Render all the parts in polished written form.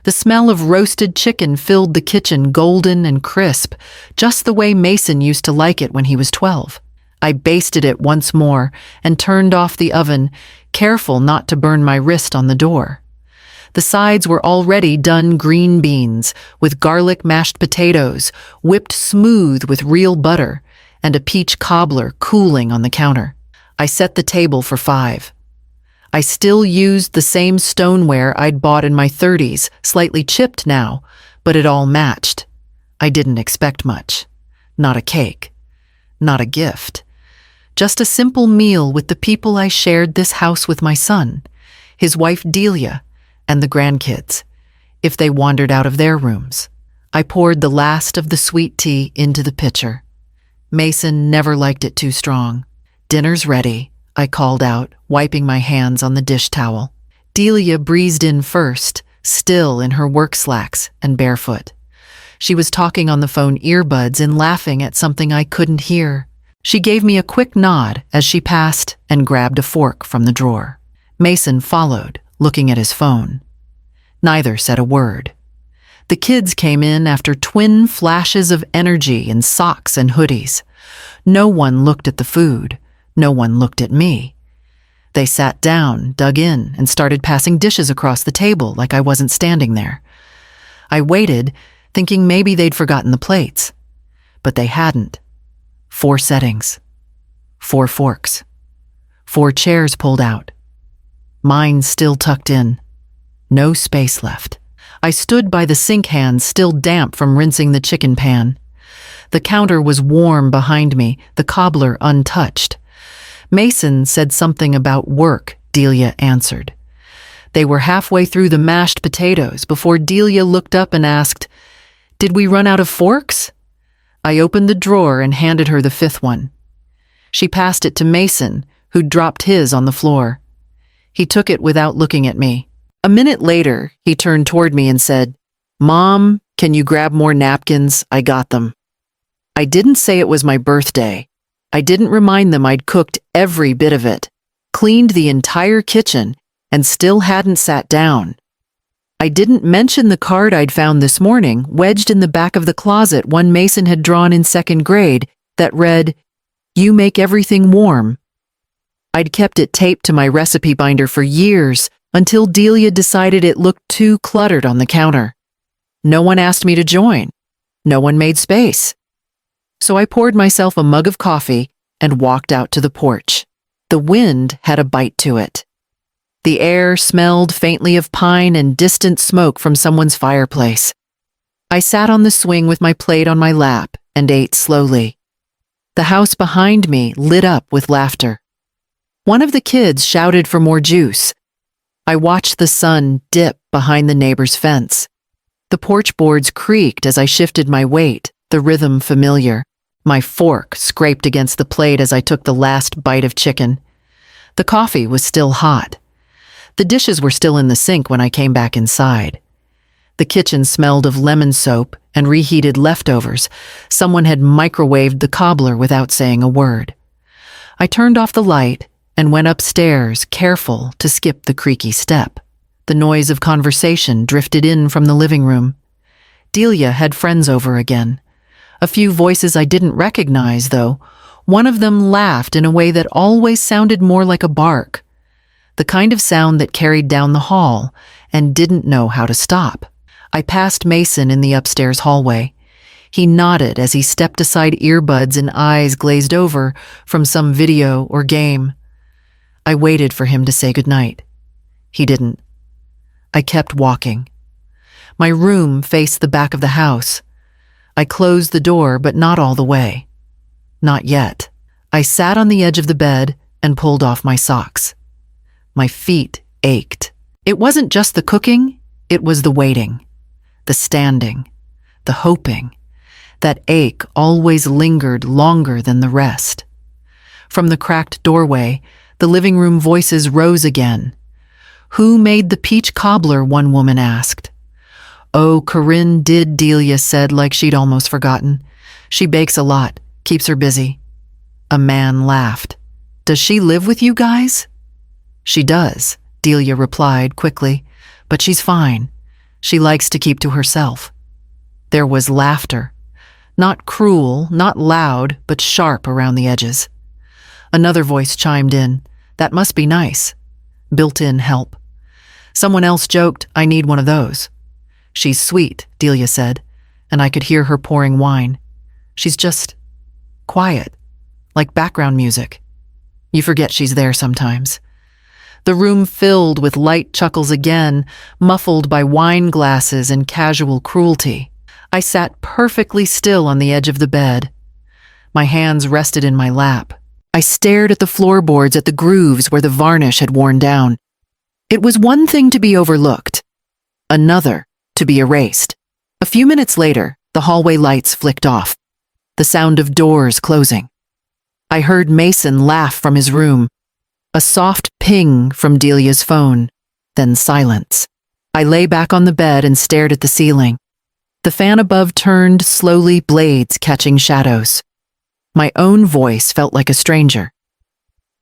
The smell of roasted chicken filled the kitchen golden and crisp, just the way Mason used to like it when he was 12. I basted it once more and turned off the oven, careful not to burn my wrist on the door. The sides were already done green beans, with garlic mashed potatoes, whipped smooth with real butter, and a peach cobbler cooling on the counter. I set the table for 5. I still used the same stoneware I'd bought in my 30s, slightly chipped now, but it all matched. I didn't expect much. Not a cake. Not a gift. Just a simple meal with the people I shared this house with: my son, his wife Delia, and the grandkids, if they wandered out of their rooms. I poured the last of the sweet tea into the pitcher. Mason never liked it too strong. "Dinner's ready," I called out, wiping my hands on the dish towel. Delia breezed in first, still in her work slacks and barefoot. She was talking on the phone earbuds and laughing at something I couldn't hear. She gave me a quick nod as she passed and grabbed a fork from the drawer. Mason followed, looking at his phone. Neither said a word. The kids came in after twin flashes of energy in socks and hoodies. No one looked at the food. No one looked at me. They sat down, dug in, and started passing dishes across the table like I wasn't standing there. I waited, thinking maybe they'd forgotten the plates. But they hadn't. 4 settings. 4 forks. 4 chairs pulled out. Mine still tucked in. No space left. I stood by the sink hand, still damp from rinsing the chicken pan. The counter was warm behind me, the cobbler untouched. Mason said something about work, Delia answered. They were halfway through the mashed potatoes before Delia looked up and asked, "Did we run out of forks?" I opened the drawer and handed her the 5th one. She passed it to Mason, who dropped his on the floor. He took it without looking at me. A minute later, he turned toward me and said, "Mom, can you grab more napkins? I got them." I didn't say it was my birthday. I didn't remind them I'd cooked every bit of it, cleaned the entire kitchen, and still hadn't sat down. I didn't mention the card I'd found this morning, wedged in the back of the closet, one Mason had drawn in 2nd grade, that read, "You make everything warm." I'd kept it taped to my recipe binder for years, until Delia decided it looked too cluttered on the counter. No one asked me to join. No one made space. So I poured myself a mug of coffee and walked out to the porch. The wind had a bite to it. The air smelled faintly of pine and distant smoke from someone's fireplace. I sat on the swing with my plate on my lap and ate slowly. The house behind me lit up with laughter. One of the kids shouted for more juice. I watched the sun dip behind the neighbor's fence. The porch boards creaked as I shifted my weight, the rhythm familiar. My fork scraped against the plate as I took the last bite of chicken. The coffee was still hot. The dishes were still in the sink when I came back inside. The kitchen smelled of lemon soap and reheated leftovers. Someone had microwaved the cobbler without saying a word. I turned off the light and went upstairs, careful to skip the creaky step. The noise of conversation drifted in from the living room. Delia had friends over again. A few voices I didn't recognize, though. One of them laughed in a way that always sounded more like a bark, the kind of sound that carried down the hall and didn't know how to stop. I passed Mason in the upstairs hallway. He nodded as he stepped aside, earbuds and eyes glazed over from some video or game. I waited for him to say goodnight. He didn't. I kept walking. My room faced the back of the house. I closed the door, but not all the way. Not yet. I sat on the edge of the bed and pulled off my socks. My feet ached. It wasn't just the cooking, it was the waiting, the standing, the hoping. That ache always lingered longer than the rest. From the cracked doorway, the living room voices rose again. "Who made the peach cobbler?" one woman asked. "Oh, Corinne did," Delia said like she'd almost forgotten. "She bakes a lot, keeps her busy." A man laughed. "Does she live with you guys?" "She does," Delia replied quickly, "but she's fine. she likes to keep to herself. There was laughter. Not cruel, not loud, but sharp around the edges. Another voice chimed in. That must be nice. Built-in help. Someone else joked, I need one of those. She's sweet, Delia said, and I could hear her pouring wine. She's just quiet, like background music. You forget she's there sometimes. The room filled with light chuckles again, muffled by wine glasses and casual cruelty. I sat perfectly still on the edge of the bed. My hands rested in my lap. I stared at the floorboards, at the grooves where the varnish had worn down. It was one thing to be overlooked, another to be erased. A few minutes later, the hallway lights flicked off. The sound of doors closing. I heard Mason laugh from his room. A soft ping from Delia's phone, then silence. I lay back on the bed and stared at the ceiling. The fan above turned slowly, blades catching shadows. My own voice felt like a stranger.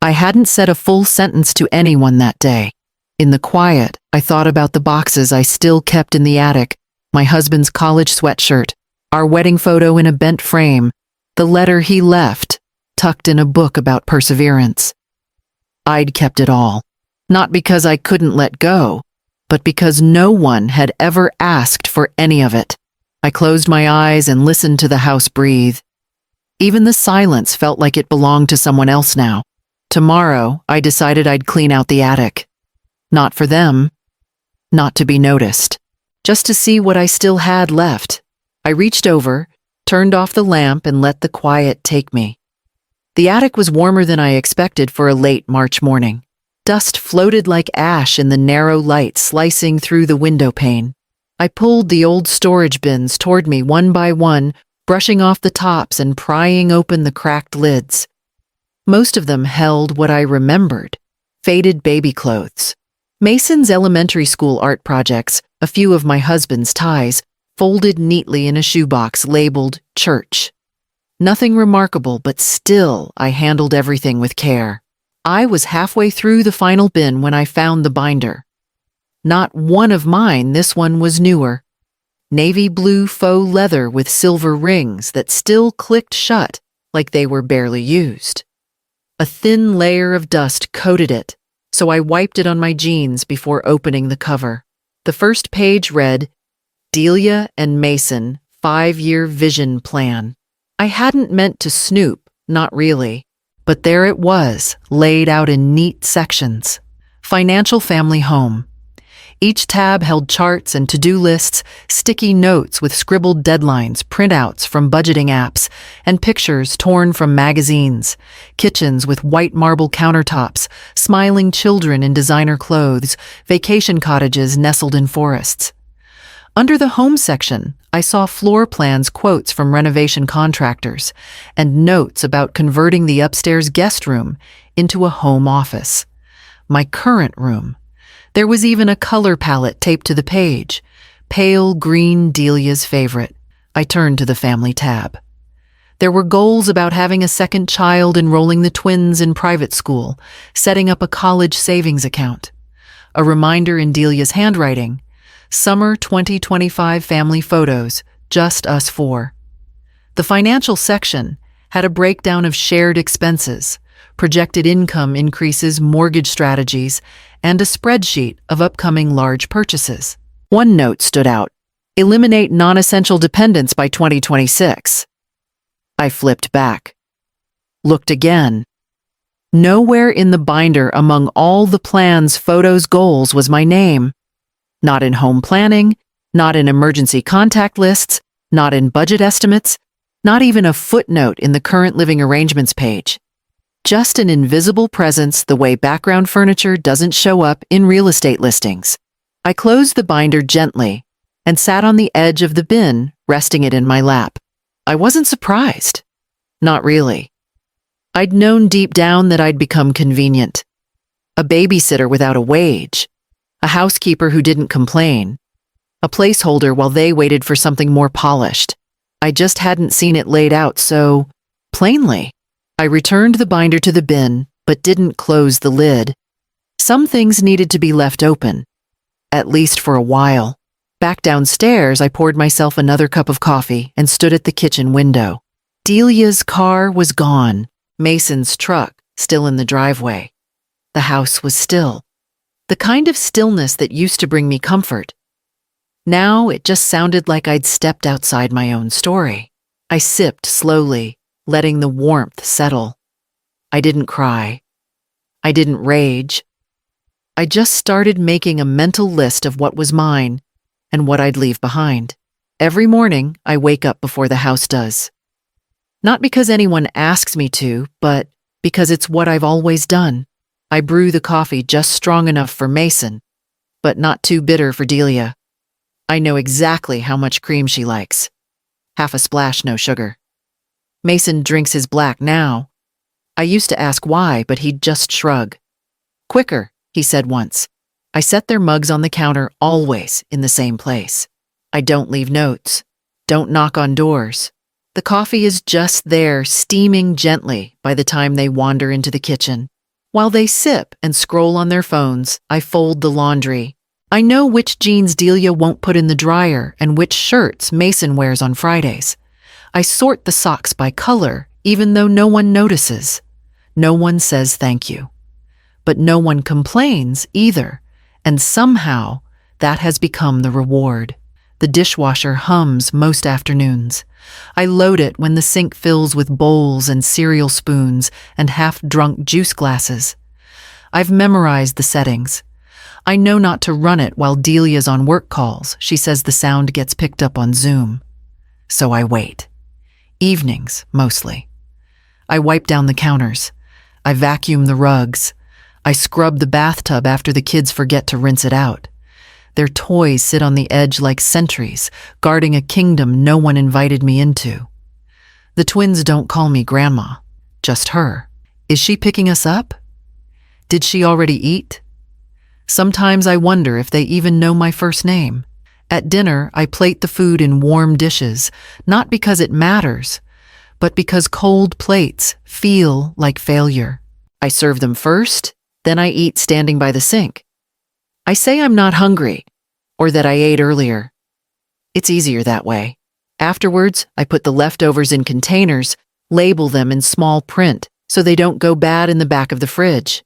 I hadn't said a full sentence to anyone that day. In the quiet, I thought about the boxes I still kept in the attic, my husband's college sweatshirt, our wedding photo in a bent frame, the letter he left, tucked in a book about perseverance. I'd kept it all, not because I couldn't let go, but because no one had ever asked for any of it. I closed my eyes and listened to the house breathe. Even the silence felt like it belonged to someone else now. Tomorrow, I decided I'd clean out the attic. Not for them, not to be noticed, just to see what I still had left. I reached over, turned off the lamp, and let the quiet take me. The attic was warmer than I expected for a late March morning. Dust floated like ash in the narrow light slicing through the window pane. I pulled the old storage bins toward me one by one, brushing off the tops and prying open the cracked lids. Most of them held what I remembered, faded baby clothes. Mason's elementary school art projects, a few of my husband's ties, folded neatly in a shoebox labeled church. Nothing remarkable, but still I handled everything with care. I was halfway through the final bin when I found the binder. Not one of mine, this one was newer. Navy blue faux leather with silver rings that still clicked shut like they were barely used. A thin layer of dust coated it, so I wiped it on my jeans before opening the cover. The first page read, Delia and Mason 5-year vision plan. I hadn't meant to snoop, not really, but there it was, laid out in neat sections. Financial family home. Each tab held charts and to-do lists, sticky notes with scribbled deadlines, printouts from budgeting apps, and pictures torn from magazines, kitchens with white marble countertops, smiling children in designer clothes, vacation cottages nestled in forests. Under the home section, I saw floor plans, quotes from renovation contractors, and notes about converting the upstairs guest room into a home office. My current room. There was even a color palette taped to the page, pale green, Delia's favorite. I turned to the family tab. There were goals about having a second child, enrolling the twins in private school, setting up a college savings account. A reminder in Delia's handwriting, Summer 2025 family photos, just us 4. The financial section had a breakdown of shared expenses, projected income increases, mortgage strategies, and a spreadsheet of upcoming large purchases. One note stood out, eliminate non-essential dependents by 2026. I flipped back, looked again. Nowhere in the binder among all the plans, photos, goals was my name. Not in home planning, not in emergency contact lists, not in budget estimates, not even a footnote in the current living arrangements page. Just an invisible presence the way background furniture doesn't show up in real estate listings. I closed the binder gently and sat on the edge of the bin, resting it in my lap. I wasn't surprised. Not really. I'd known deep down that I'd become convenient. A babysitter without a wage. A housekeeper who didn't complain. A placeholder while they waited for something more polished. I just hadn't seen it laid out so plainly. I returned the binder to the bin, but didn't close the lid. Some things needed to be left open, at least for a while. Back downstairs, I poured myself another cup of coffee and stood at the kitchen window. Delia's car was gone. Mason's truck still in the driveway. The house was still. The kind of stillness that used to bring me comfort. Now it just sounded like I'd stepped outside my own story. I sipped slowly, letting the warmth settle. I didn't cry. I didn't rage. I just started making a mental list of what was mine and what I'd leave behind. Every morning, I wake up before the house does. Not because anyone asks me to, but because it's what I've always done. I brew the coffee just strong enough for Mason, but not too bitter for Delia. I know exactly how much cream she likes. Half a splash, no sugar. Mason drinks his black now. I used to ask why, but he'd just shrug. Quicker, he said once. I set their mugs on the counter, always in the same place. I don't leave notes. Don't knock on doors. The coffee is just there, steaming gently by the time they wander into the kitchen. While they sip and scroll on their phones, I fold the laundry. I know which jeans Delia won't put in the dryer and which shirts Mason wears on Fridays. I sort the socks by color, even though no one notices. No one says thank you. But no one complains either, and somehow that has become the reward. The dishwasher hums most afternoons. I load it when the sink fills with bowls and cereal spoons and half-drunk juice glasses. I've memorized the settings. I know not to run it while Delia's on work calls. She says the sound gets picked up on Zoom. So I wait. Evenings, mostly. I wipe down the counters. I vacuum the rugs. I scrub the bathtub after the kids forget to rinse it out. Their toys sit on the edge like sentries, guarding a kingdom no one invited me into. The twins don't call me Grandma, just her. Is she picking us up? Did she already eat? Sometimes I wonder if they even know my first name. At dinner, I plate the food in warm dishes, not because it matters, but because cold plates feel like failure. I serve them first, then I eat standing by the sink. I say I'm not hungry, or that I ate earlier. It's easier that way. Afterwards, I put the leftovers in containers, label them in small print so they don't go bad in the back of the fridge.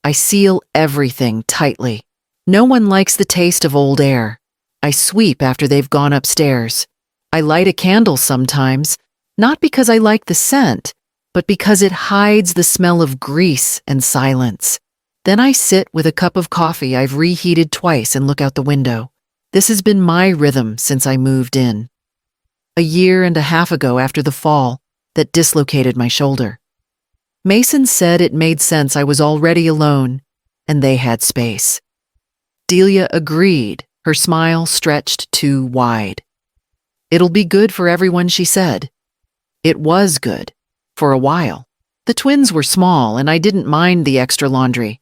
I seal everything tightly. No one likes the taste of old air. I sweep after they've gone upstairs. I light a candle sometimes, not because I like the scent, but because it hides the smell of grease and silence. Then I sit with a cup of coffee I've reheated twice and look out the window. This has been my rhythm since I moved in. A year and a half ago after the fall that dislocated my shoulder. Mason said it made sense I was already alone, and they had space. Delia agreed, her smile stretched too wide. It'll be good for everyone, she said. It was good, for a while. The twins were small, and I didn't mind the extra laundry.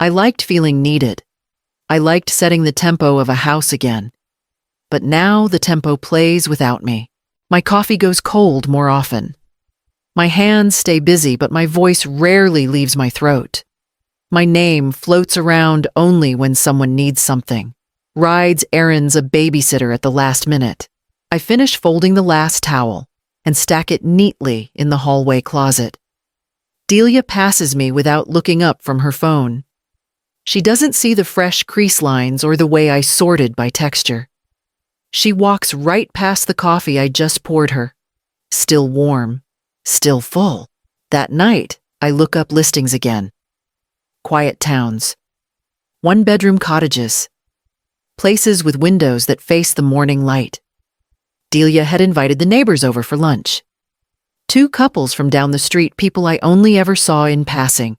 I liked feeling needed. I liked setting the tempo of a house again. But now the tempo plays without me. My coffee goes cold more often. My hands stay busy, but my voice rarely leaves my throat. My name floats around only when someone needs something. Rides errands a babysitter at the last minute. I finish folding the last towel and stack it neatly in the hallway closet. Delia passes me without looking up from her phone. She doesn't see the fresh crease lines or the way I sorted by texture. She walks right past the coffee I just poured her. Still warm, still full. That night, I look up listings again. Quiet towns. One-bedroom cottages. Places with windows that face the morning light. Delia had invited the neighbors over for lunch. 2 couples from down the street, people I only ever saw in passing,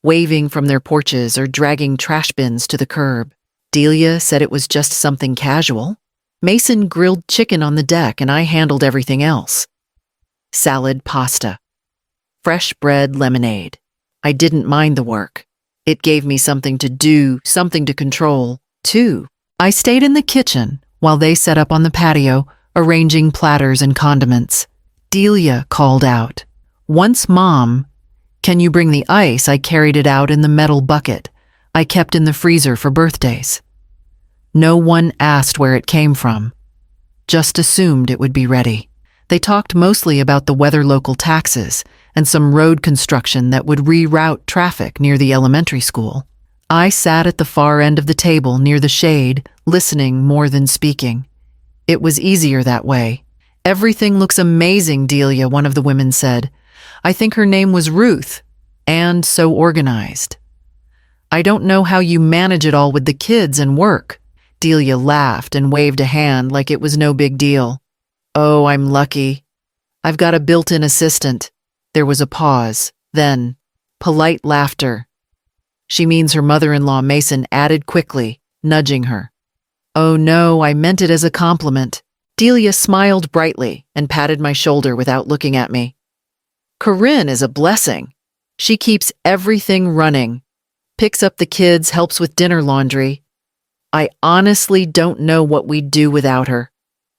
waving from their porches or dragging trash bins to the curb. Delia said it was just something casual. Mason grilled chicken on the deck and I handled everything else. Salad, pasta. Fresh bread, lemonade. I didn't mind the work. It gave me something to do, something to control, too. I stayed in the kitchen while they set up on the patio, arranging platters and condiments. Delia called out, "Once, Mom, can you bring the ice? I carried it out in the metal bucket I kept in the freezer for birthdays." No one asked where it came from, just assumed it would be ready. They talked mostly about the weather, local taxes, and some road construction that would reroute traffic near the elementary school. I sat at the far end of the table near the shade, listening more than speaking. It was easier that way. "Everything looks amazing, Delia," one of the women said. "I think her name was Ruth, and so organized." "I don't know how you manage it all with the kids and work." Delia laughed and waved a hand like it was no big deal. "Oh, I'm lucky. I've got a built-in assistant." There was a pause, then polite laughter. "She means her mother-in-law," Mason added quickly, nudging her. "Oh no, I meant it as a compliment." Delia smiled brightly and patted my shoulder without looking at me. "Corinne is a blessing. She keeps everything running, picks up the kids, helps with dinner laundry. I honestly don't know what we'd do without her.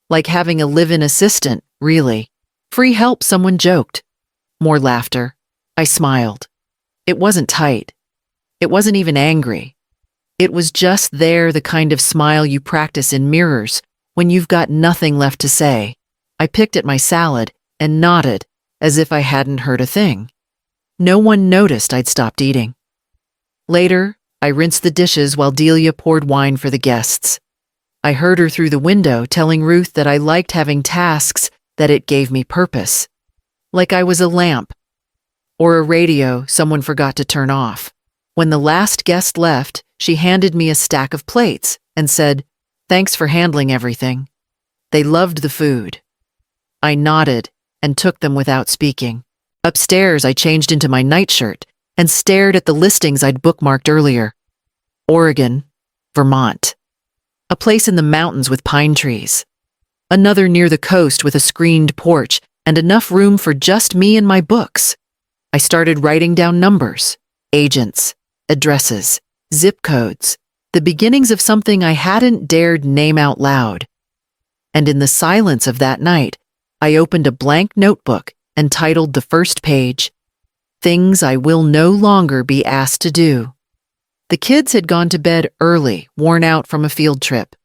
Like having a live-in assistant, really." "Free help," someone joked. More laughter. I smiled. It wasn't tight. It wasn't even angry. It was just there, the kind of smile you practice in mirrors when you've got nothing left to say. I picked at my salad and nodded as if I hadn't heard a thing. No one noticed I'd stopped eating. Later, I rinsed the dishes while Delia poured wine for the guests. I heard her through the window telling Ruth that I liked having tasks, that it gave me purpose. Like I was a lamp or a radio someone forgot to turn off. When the last guest left, she handed me a stack of plates and said, "Thanks for handling everything." They loved the food. I nodded and took them without speaking. Upstairs, I changed into my nightshirt and stared at the listings I'd bookmarked earlier. Oregon, Vermont. A place in the mountains with pine trees. Another near the coast with a screened porch and enough room for just me and my books. I started writing down numbers, agents, addresses, zip codes, the beginnings of something I hadn't dared name out loud. And in the silence of that night, I opened a blank notebook and titled the first page, "Things I Will No Longer Be Asked to Do." The kids had gone to bed early, worn out from a field trip.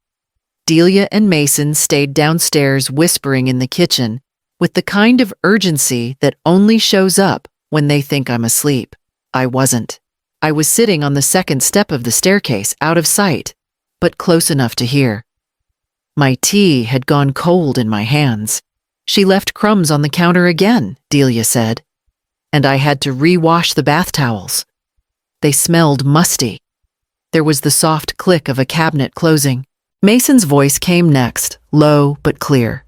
Delia and Mason stayed downstairs whispering in the kitchen with the kind of urgency that only shows up when they think I'm asleep. I wasn't. I was sitting on the second step of the staircase, out of sight, but close enough to hear. My tea had gone cold in my hands. "She left crumbs on the counter again," Delia said, and I had to re-wash the bath towels. They smelled musty. There was the soft click of a cabinet closing. Mason's voice came next, low but clear.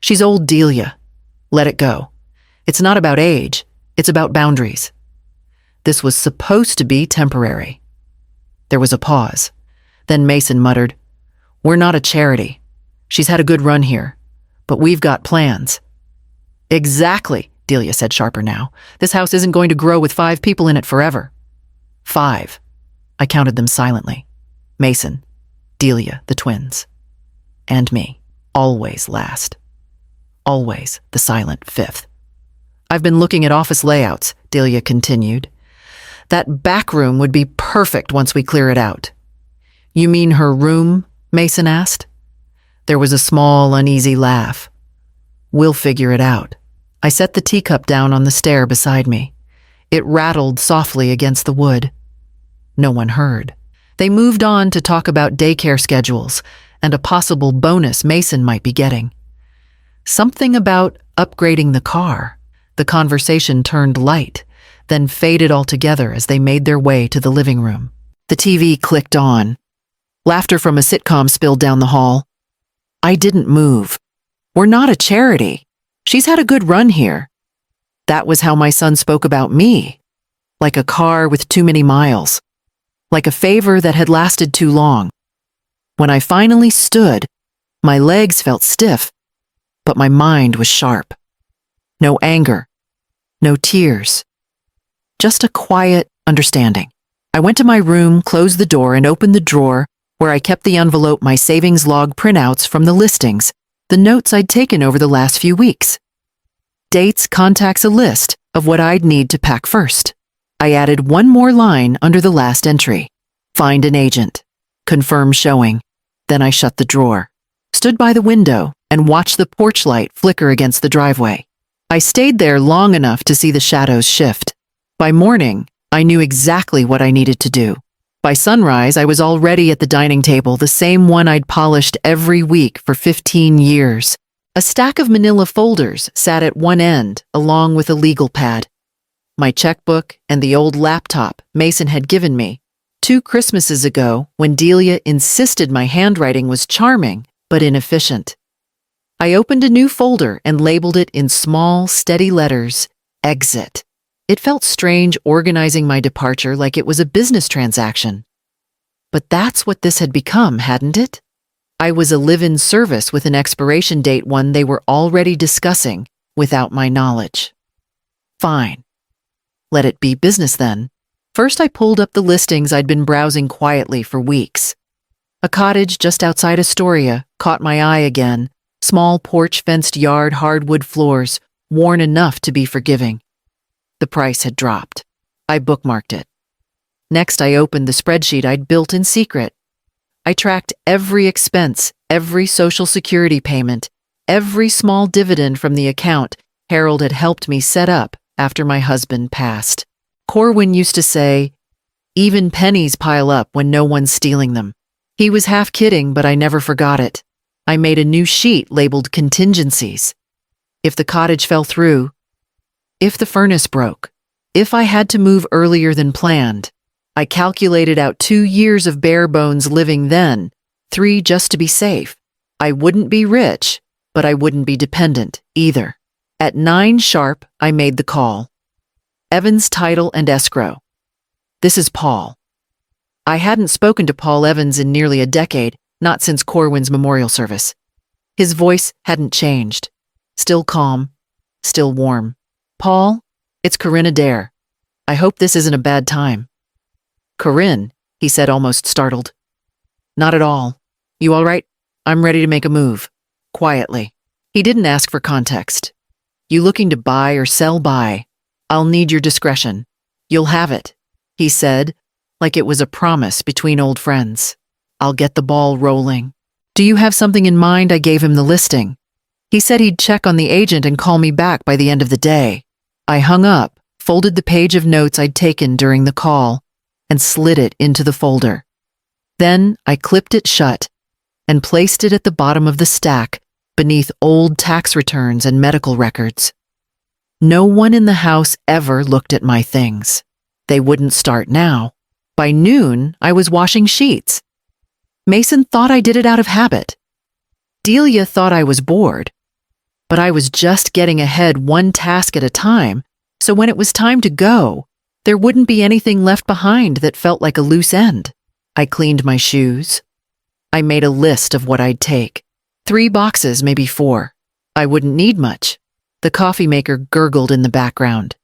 "She's old, Delia. Let it go. It's not about age, it's about boundaries." This was supposed to be temporary. There was a pause. Then Mason muttered, "We're not a charity. She's had a good run here, but we've got plans." "Exactly," Delia said, sharper now. "This house isn't going to grow with 5 people in it forever." 5. I counted them silently. Mason, Delia, the twins, and me, always last. Always the silent 5th. "I've been looking at office layouts," Delia continued. "That back room would be perfect once we clear it out." "You mean her room?" Mason asked. There was a small, uneasy laugh. "We'll figure it out." I set the teacup down on the stair beside me. It rattled softly against the wood. No one heard. They moved on to talk about daycare schedules and a possible bonus Mason might be getting. Something about upgrading the car. The conversation turned light, then faded altogether as they made their way to the living room. The TV clicked on. Laughter from a sitcom spilled down the hall. I didn't move. "We're not a charity. She's had a good run here." That was how my son spoke about me. Like a car with too many miles. Like a favor that had lasted too long. When I finally stood, my legs felt stiff, but my mind was sharp. No anger. No tears. Just a quiet understanding. I went to my room, closed the door, and opened the drawer where I kept the envelope, my savings log printouts from the listings, the notes I'd taken over the last few weeks. Dates, contacts, a list of what I'd need to pack first. I added one more line under the last entry. Find an agent. Confirm showing. Then I shut the drawer, stood by the window, and watched the porch light flicker against the driveway. I stayed there long enough to see the shadows shift. By morning, I knew exactly what I needed to do. By sunrise, I was already at the dining table, the same one I'd polished every week for 15 years. A stack of manila folders sat at one end, along with a legal pad. My checkbook and the old laptop Mason had given me 2 Christmases ago when Delia insisted my handwriting was charming but inefficient. I opened a new folder and labeled it in small, steady letters, Exit. It felt strange organizing my departure like it was a business transaction. But that's what this had become, hadn't it? I was a live-in service with an expiration date, one they were already discussing without my knowledge. Fine. Let it be business then. First, I pulled up the listings I'd been browsing quietly for weeks. A cottage just outside Astoria caught my eye again. Small porch-fenced yard, hardwood floors, worn enough to be forgiving. The price had dropped. I bookmarked it. Next, I opened the spreadsheet I'd built in secret. I tracked every expense, every Social Security payment, every small dividend from the account Harold had helped me set up after my husband passed. Corwin used to say, "Even pennies pile up when no one's stealing them." He was half kidding, but I never forgot it. I made a new sheet labeled Contingencies. If the cottage fell through, if the furnace broke, if I had to move earlier than planned, I calculated out 2 years of bare bones living then, 3 just to be safe. I wouldn't be rich, but I wouldn't be dependent either. At 9 sharp, I made the call. Evans Title and Escrow. This is Paul. I hadn't spoken to Paul Evans in nearly a decade, not since Corwin's memorial service. His voice hadn't changed. Still calm, still warm. "Paul, it's Corinne Adair. I hope this isn't a bad time." "Corinne," he said, almost startled. "Not at all. You all right? I'm ready to make a move." Quietly. He didn't ask for context. "You looking to buy or sell?" "Buy. I'll need your discretion." "You'll have it," he said, like it was a promise between old friends. "I'll get the ball rolling." "Do you have something in mind?" I gave him the listing. He said he'd check on the agent and call me back by the end of the day. I hung up, folded the page of notes I'd taken during the call, and slid it into the folder. Then I clipped it shut and placed it at the bottom of the stack beneath old tax returns and medical records. No one in the house ever looked at my things. They wouldn't start now. By noon, I was washing sheets. Mason thought I did it out of habit. Delia thought I was bored. But I was just getting ahead one task at a time, so when it was time to go, there wouldn't be anything left behind that felt like a loose end. I cleaned my shoes. I made a list of what I'd take. 3 boxes, maybe 4. I wouldn't need much. The coffee maker gurgled in the background.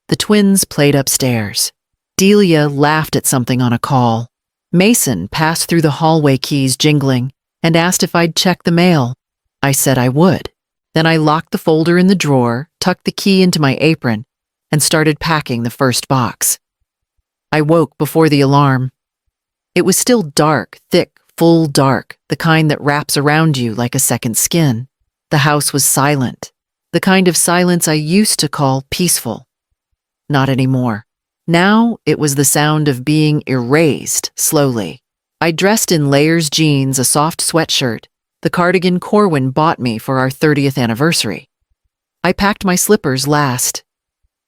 The twins played upstairs. Delia laughed at something on a call. Mason passed through the hallway, keys jingling, and asked if I'd check the mail. I said I would. Then I locked the folder in the drawer, tucked the key into my apron, and started packing the first box. I woke before the alarm. It was still dark, thick, full dark, the kind that wraps around you like a second skin. The house was silent, the kind of silence I used to call peaceful. Not anymore. Now it was the sound of being erased slowly. I dressed in layers jeans, a soft sweatshirt, the cardigan Corwin bought me for our 30th anniversary. I packed my slippers last.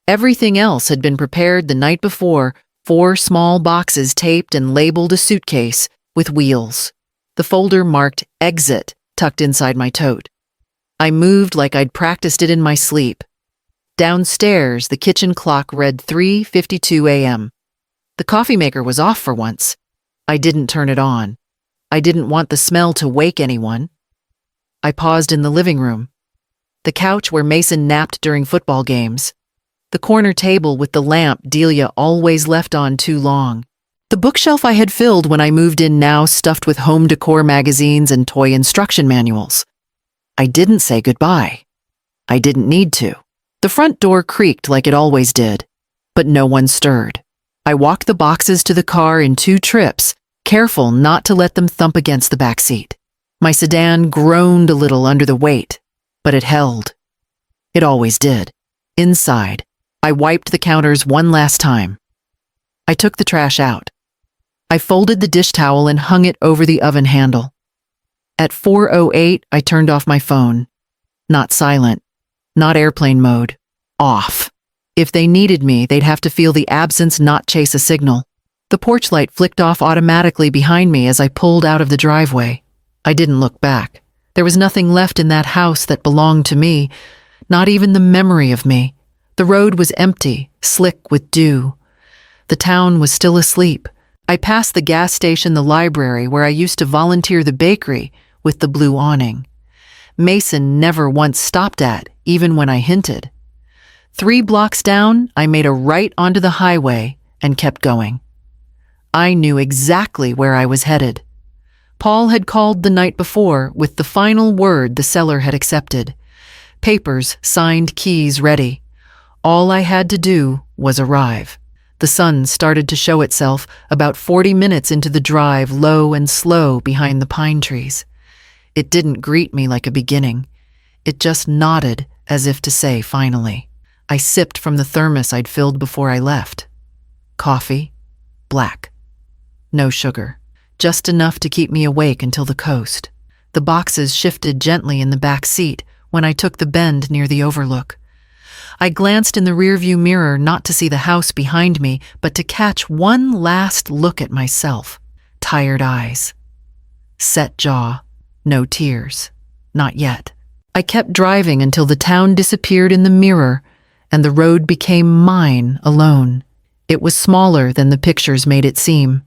Everything else had been prepared the night before, 4 small boxes taped and labeled a suitcase with wheels. The folder marked Exit tucked inside my tote. I moved like I'd practiced it in my sleep. Downstairs, the kitchen clock read 3:52 a.m. The coffee maker was off for once. I didn't turn it on. I didn't want the smell to wake anyone. I paused in the living room. The couch where Mason napped during football games. The corner table with the lamp Delia always left on too long. The bookshelf I had filled when I moved in, now stuffed with home decor magazines and toy instruction manuals. I didn't say goodbye. I didn't need to. The front door creaked like it always did, but no one stirred. I walked the boxes to the car in 2 trips, careful not to let them thump against the back seat. My sedan groaned a little under the weight, but it held. It always did. Inside, I wiped the counters one last time. I took the trash out. I folded the dish towel and hung it over the oven handle. At 4:08, I turned off my phone. Not silent, not airplane mode, off. If they needed me, they'd have to feel the absence, not chase a signal. The porch light flicked off automatically behind me as I pulled out of the driveway. I didn't look back. There was nothing left in that house that belonged to me, not even the memory of me. The road was empty, slick with dew. The town was still asleep. I passed the gas station, the library, where I used to volunteer, the bakery with the blue awning. Mason never once stopped at, even when I hinted. 3 blocks down, I made a right onto the highway and kept going. I knew exactly where I was headed. Paul had called the night before with the final word the seller had accepted. Papers, signed, keys ready. All I had to do was arrive. The sun started to show itself about 40 minutes into the drive, low and slow behind the pine trees. It didn't greet me like a beginning. It just nodded as if to say, finally. I sipped from the thermos I'd filled before I left. Coffee, black. No sugar. Just enough to keep me awake until the coast. The boxes shifted gently in the back seat when I took the bend near the overlook. I glanced in the rearview mirror not to see the house behind me, but to catch one last look at myself. Tired eyes. Set jaw. No tears. Not yet. I kept driving until the town disappeared in the mirror and the road became mine alone. It was smaller than the pictures made it seem.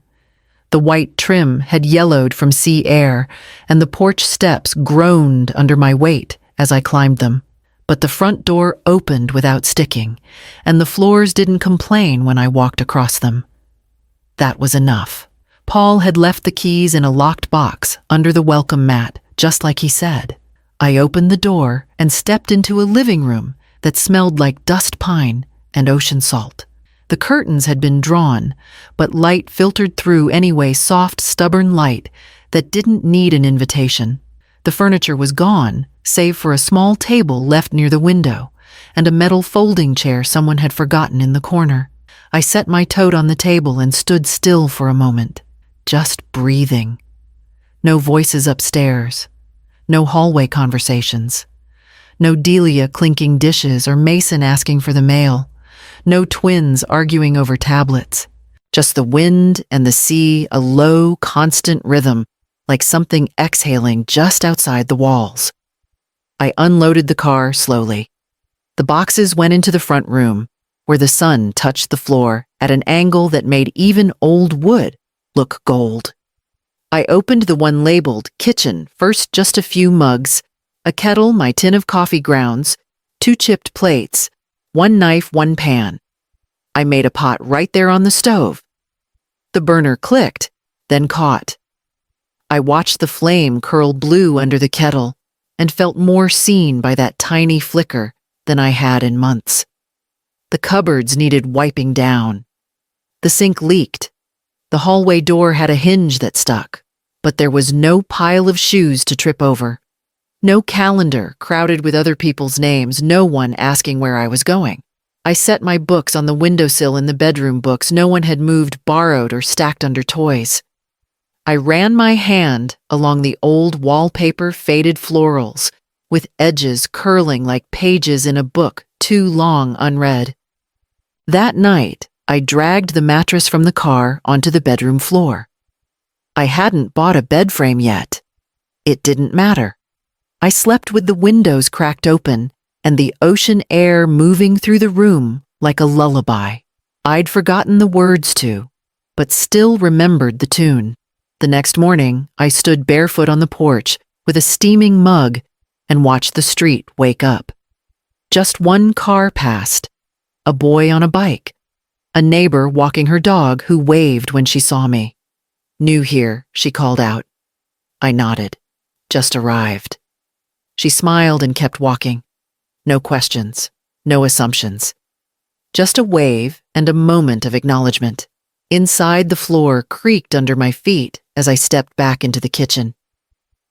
The white trim had yellowed from sea air, and the porch steps groaned under my weight as I climbed them. But the front door opened without sticking, and the floors didn't complain when I walked across them. That was enough. Paul had left the keys in a locked box under the welcome mat, just like he said. I opened the door and stepped into a living room that smelled like dust pine and ocean salt. The curtains had been drawn, but light filtered through anyway, soft, stubborn light that didn't need an invitation. The furniture was gone, save for a small table left near the window and a metal folding chair someone had forgotten in the corner. I set my tote on the table and stood still for a moment, just breathing. No voices upstairs, no hallway conversations, no Delia clinking dishes or Mason asking for the mail. No twins arguing over tablets. Just the wind and the sea, a low, constant rhythm, like something exhaling just outside the walls. I unloaded the car slowly. The boxes went into the front room, where the sun touched the floor at an angle that made even old wood look gold. I opened the one labeled kitchen, first just a few mugs, a kettle, my tin of coffee grounds, 2 chipped plates, 1 knife, 1 pan. I made a pot right there on the stove. The burner clicked, then caught. I watched the flame curl blue under the kettle and felt more seen by that tiny flicker than I had in months. The cupboards needed wiping down. The sink leaked. The hallway door had a hinge that stuck, but there was no pile of shoes to trip over. No calendar crowded with other people's names, no one asking where I was going. I set my books on the windowsill in the bedroom, books no one had moved, borrowed, or stacked under toys. I ran my hand along the old wallpaper, faded florals, with edges curling like pages in a book too long unread. That night, I dragged the mattress from the car onto the bedroom floor. I hadn't bought a bed frame yet. It didn't matter. I slept with the windows cracked open and the ocean air moving through the room like a lullaby. I'd forgotten the words to, but still remembered the tune. The next morning, I stood barefoot on the porch with a steaming mug and watched the street wake up. Just one car passed, a boy on a bike, a neighbor walking her dog who waved when she saw me. "New here," she called out. I nodded. Just arrived. She smiled and kept walking. No questions, no assumptions. Just a wave and a moment of acknowledgement. Inside, the floor creaked under my feet as I stepped back into the kitchen.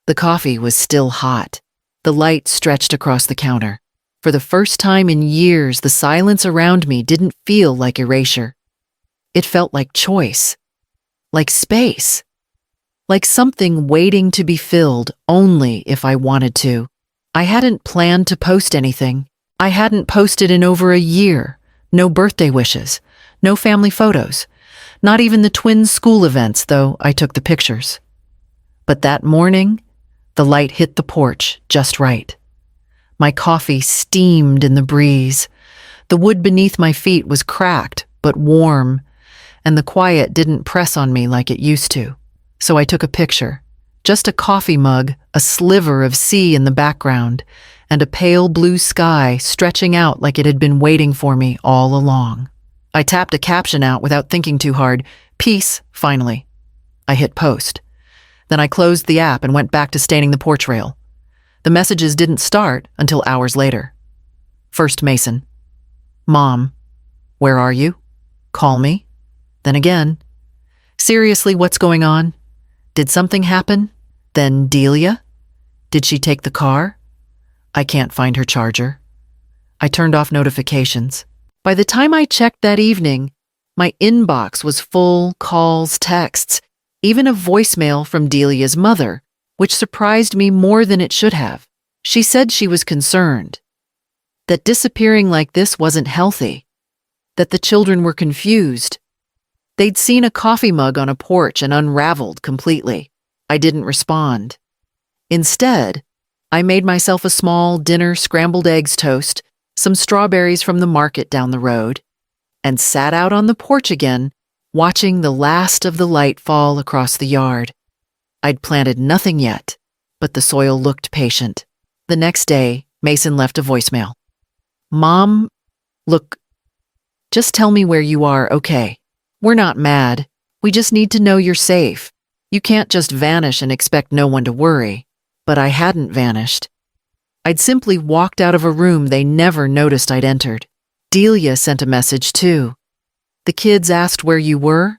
The coffee was still hot. The light stretched across the counter. For the first time in years, the silence around me didn't feel like erasure. It felt like choice, like space, like something waiting to be filled only if I wanted to. I hadn't planned to post anything. I hadn't posted in over a year. No birthday wishes, no family photos, not even the twins' school events, though I took the pictures. But that morning, the light hit the porch just right. My coffee steamed in the breeze. The wood beneath my feet was cracked but warm, and the quiet didn't press on me like it used to. So I took a picture. Just a coffee mug, a sliver of sea in the background, and a pale blue sky stretching out like it had been waiting for me all along. I tapped a caption out without thinking too hard. Peace, finally. I hit post. Then I closed the app and went back to staining the porch rail. The messages didn't start until hours later. First, Mason. Mom, where are you? Call me. Then again. Seriously, what's going on? Did something happen? Then Delia? Did she take the car? I can't find her charger. I turned off notifications. By the time I checked that evening, my inbox was full calls, texts, even a voicemail from Delia's mother, which surprised me more than it should have. She said she was concerned, that disappearing like this wasn't healthy, that the children were confused. They'd seen a coffee mug on a porch and unraveled completely. I didn't respond. Instead, I made myself a small dinner scrambled eggs toast, some strawberries from the market down the road, and sat out on the porch again, watching the last of the light fall across the yard. I'd planted nothing yet, but the soil looked patient. The next day, Mason left a voicemail. Mom, look, just tell me where you are, okay? We're not mad. We just need to know you're safe. You can't just vanish and expect no one to worry. But I hadn't vanished. I'd simply walked out of a room they never noticed I'd entered. Delia sent a message too. The kids asked where you were.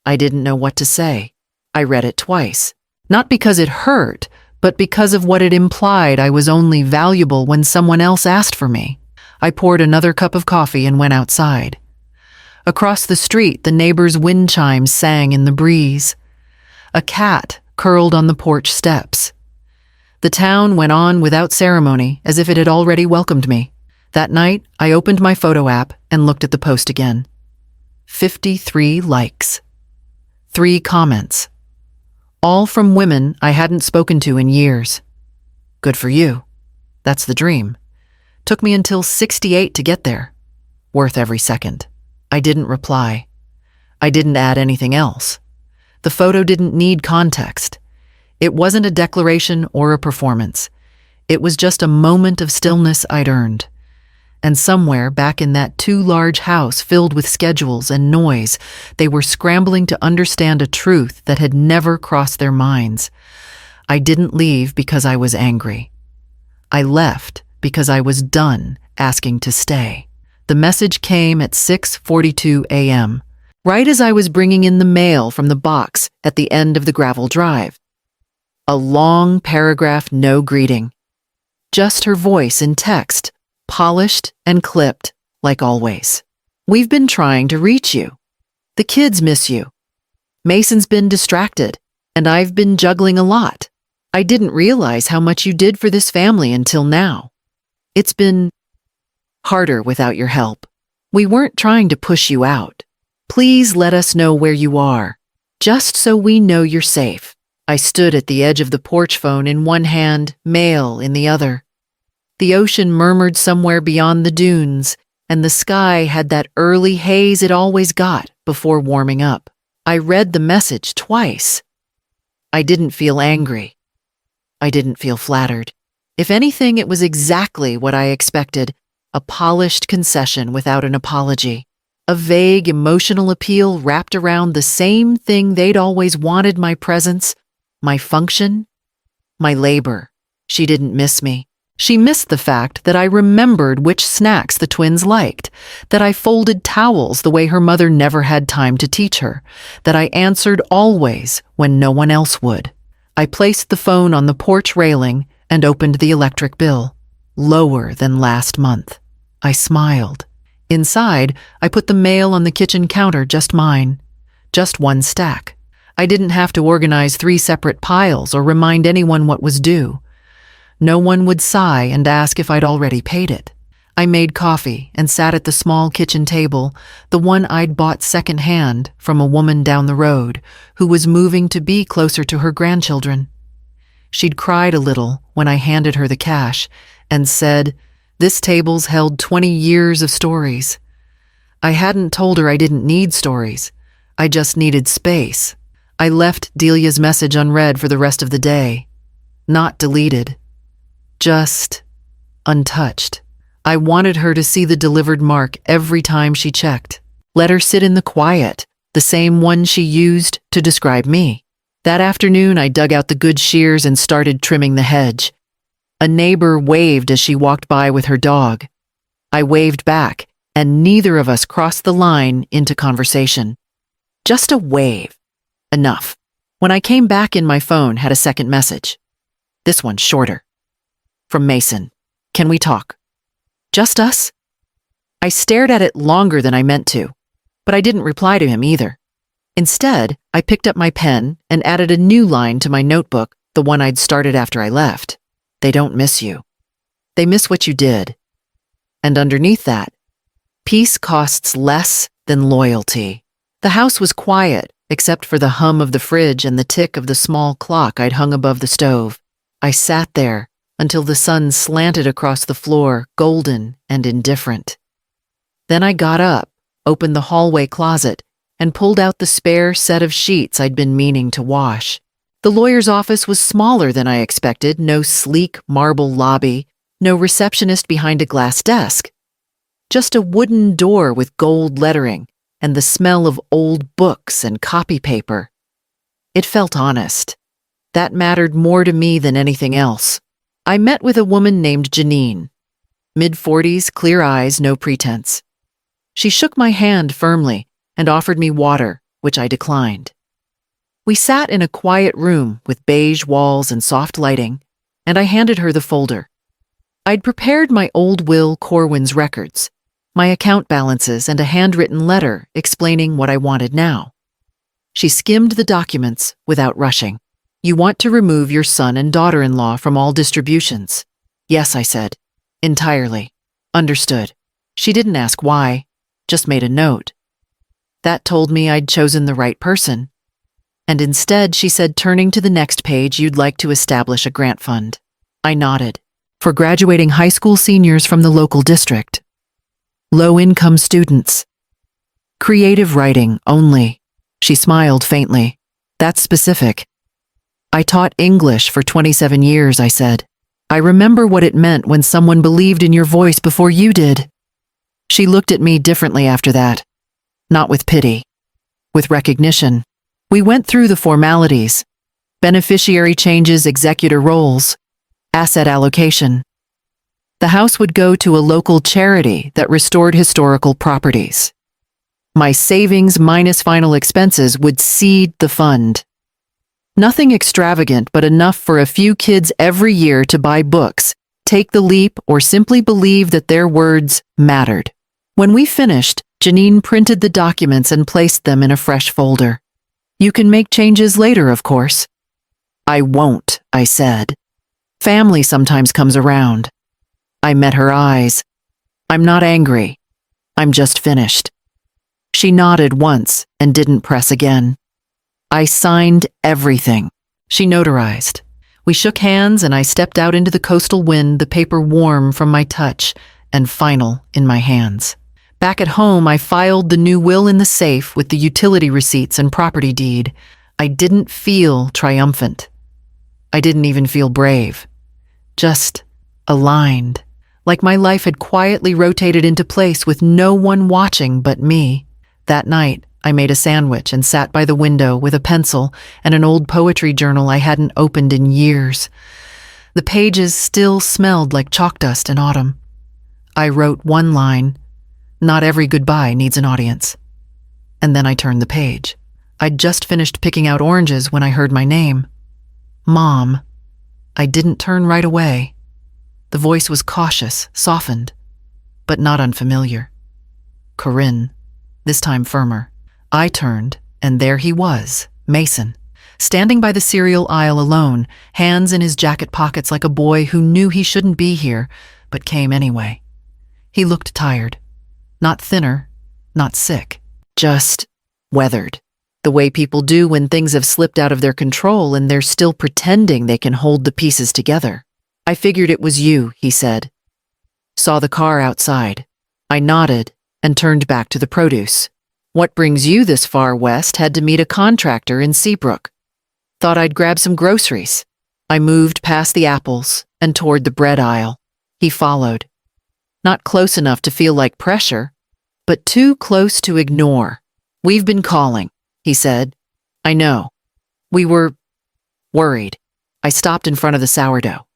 I didn't know what to say. I read it twice. Not because it hurt, but because of what it implied I was only valuable when someone else asked for me. I poured another cup of coffee and went outside. Across the street, the neighbors' wind chimes sang in the breeze. A cat curled on the porch steps. The town went on without ceremony, as if it had already welcomed me. That night, I opened my photo app and looked at the post again. 53 likes. 3 comments. All from women I hadn't spoken to in years. Good for you. That's the dream. Took me until 68 to get there. Worth every second. I didn't reply. I didn't add anything else. The photo didn't need context. It wasn't a declaration or a performance. It was just a moment of stillness I'd earned. And somewhere back in that too large house filled with schedules and noise, they were scrambling to understand a truth that had never crossed their minds. I didn't leave because I was angry. I left because I was done asking to stay. The message came at 6:42 a.m., right as I was bringing in the mail from the box at the end of the gravel drive. A long paragraph, no greeting. Just her voice in text, polished and clipped, like always. We've been trying to reach you. The kids miss you. Mason's been distracted, and I've been juggling a lot. I didn't realize how much you did for this family until now. It's been harder without your help. We weren't trying to push you out. Please let us know where you are, just so we know you're safe. I stood at the edge of the porch phone in one hand, mail in the other. The ocean murmured somewhere beyond the dunes, and the sky had that early haze it always got before warming up. I read the message twice. I didn't feel angry. I didn't feel flattered. If anything, it was exactly what I expected, a polished concession without an apology. A vague emotional appeal wrapped around the same thing they'd always wanted: my presence, my function, my labor. She didn't miss me. She missed the fact that I remembered which snacks the twins liked, that I folded towels the way her mother never had time to teach her, that I answered always when no one else would. I placed the phone on the porch railing and opened the electric bill. Lower than last month. I smiled. Inside, I put the mail on the kitchen counter, just mine. Just one stack. I didn't have to organize 3 separate piles or remind anyone what was due. No one would sigh and ask if I'd already paid it. I made coffee and sat at the small kitchen table, the one I'd bought secondhand from a woman down the road who was moving to be closer to her grandchildren. She'd cried a little when I handed her the cash and said, "This table's held 20 years of stories." I hadn't told her I didn't need stories. I just needed space. I left Delia's message unread for the rest of the day. Not deleted. Just untouched. I wanted her to see the delivered mark every time she checked. Let her sit in the quiet, the same one she used to describe me. That afternoon, I dug out the good shears and started trimming the hedge. A neighbor waved as she walked by with her dog. I waved back, and neither of us crossed the line into conversation. Just a wave. Enough. When I came back in, my phone had a second message. This one shorter. From Mason. "Can we talk?" Just us? I stared at it longer than I meant to, but I didn't reply to him either. Instead, I picked up my pen and added a new line to my notebook, the one I'd started after I left. "They don't miss you. They miss what you did." And underneath that, "Peace costs less than loyalty." The house was quiet, except for the hum of the fridge and the tick of the small clock I'd hung above the stove. I sat there until the sun slanted across the floor, golden and indifferent. Then I got up, opened the hallway closet, and pulled out the spare set of sheets I'd been meaning to wash. The lawyer's office was smaller than I expected, no sleek marble lobby, no receptionist behind a glass desk. Just a wooden door with gold lettering and the smell of old books and copy paper. It felt honest. That mattered more to me than anything else. I met with a woman named Janine. Mid-40s, clear eyes, no pretense. She shook my hand firmly and offered me water, which I declined. We sat in a quiet room with beige walls and soft lighting, and I handed her the folder. I'd prepared my old Will Corwin's records, my account balances, and a handwritten letter explaining what I wanted now. She skimmed the documents without rushing. "You want to remove your son and daughter-in-law from all distributions?" "Yes," I said. "Entirely." "Understood." She didn't ask why, just made a note. That told me I'd chosen the right person. And instead, she said, turning to the next page, "You'd like to establish a grant fund." I nodded. "For graduating high school seniors from the local district. Low-income students. Creative writing only." She smiled faintly. "That's specific." "I taught English for 27 years, I said. "I remember what it meant when someone believed in your voice before you did." She looked at me differently after that. Not with pity. With recognition. We went through the formalities. Beneficiary changes, executor roles, asset allocation. The house would go to a local charity that restored historical properties. My savings minus final expenses would seed the fund. Nothing extravagant, but enough for a few kids every year to buy books, take the leap, or simply believe that their words mattered. When we finished, Janine printed the documents and placed them in a fresh folder. "You can make changes later, of course." "I won't," I said. "Family sometimes comes around." I met her eyes. "I'm not angry. I'm just finished." She nodded once and didn't press again. I signed everything. She notarized. We shook hands and I stepped out into the coastal wind, the paper warm from my touch and final in my hands. Back at home, I filed the new will in the safe with the utility receipts and property deed. I didn't feel triumphant. I didn't even feel brave. Just aligned, like my life had quietly rotated into place with no one watching but me. That night, I made a sandwich and sat by the window with a pencil and an old poetry journal I hadn't opened in years. The pages still smelled like chalk dust in autumn. I wrote one line, "Not every goodbye needs an audience." And then I turned the page. I'd just finished picking out oranges when I heard my name. Mom. I didn't turn right away. The voice was cautious, softened, but not unfamiliar. Corinne, this time firmer. I turned, and there he was, Mason, standing by the cereal aisle alone, hands in his jacket pockets like a boy who knew he shouldn't be here, but came anyway. He looked tired. Not thinner, not sick, just weathered. The way people do when things have slipped out of their control and they're still pretending they can hold the pieces together. "I figured it was you," he said. "Saw the car outside." I nodded and turned back to the produce. "What brings you this far west? Had to meet a contractor in Seabrook. Thought I'd grab some groceries." I moved past the apples and toward the bread aisle. He followed. Not close enough to feel like pressure, but too close to ignore. "We've been calling," he said. "I know. We were worried." I stopped in front of the sourdough.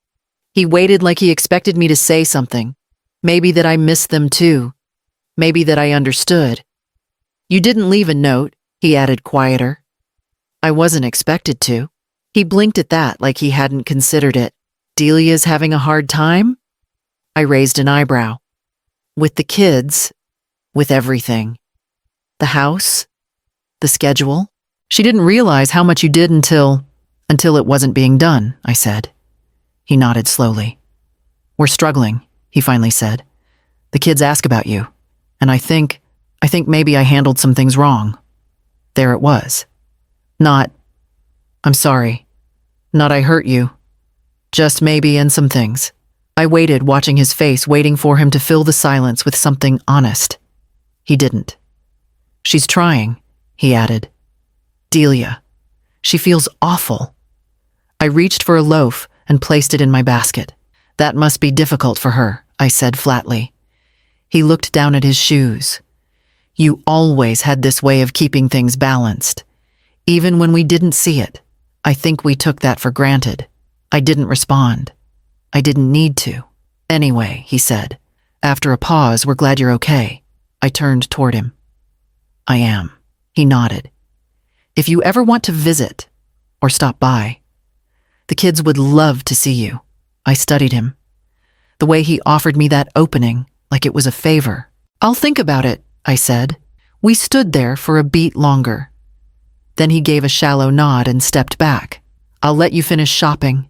He waited like he expected me to say something. Maybe that I missed them too. Maybe that I understood. "You didn't leave a note," he added quieter. I wasn't expected to. He blinked at that like he hadn't considered it. "Delia's having a hard time?" I raised an eyebrow. "With the kids, with everything. The house, the schedule." "She didn't realize how much you did until it wasn't being done," I said. He nodded slowly. "We're struggling," he finally said. "The kids ask about you, and I think maybe I handled some things wrong." There it was. Not, "I'm sorry." Not, "I hurt you." Just maybe and some things. I waited, watching his face, waiting for him to fill the silence with something honest. He didn't. "She's trying," he added. "Delia. She feels awful." I reached for a loaf and placed it in my basket. "That must be difficult for her," I said flatly. He looked down at his shoes. "You always had this way of keeping things balanced. Even when we didn't see it. I think we took that for granted." I didn't respond. I didn't need to. "Anyway," he said, after a pause, "we're glad you're okay." I turned toward him. "I am." He nodded. "If you ever want to visit or stop by, the kids would love to see you." I studied him. The way he offered me that opening, like it was a favor. "I'll think about it," I said. We stood there for a beat longer. Then he gave a shallow nod and stepped back. "I'll let you finish shopping."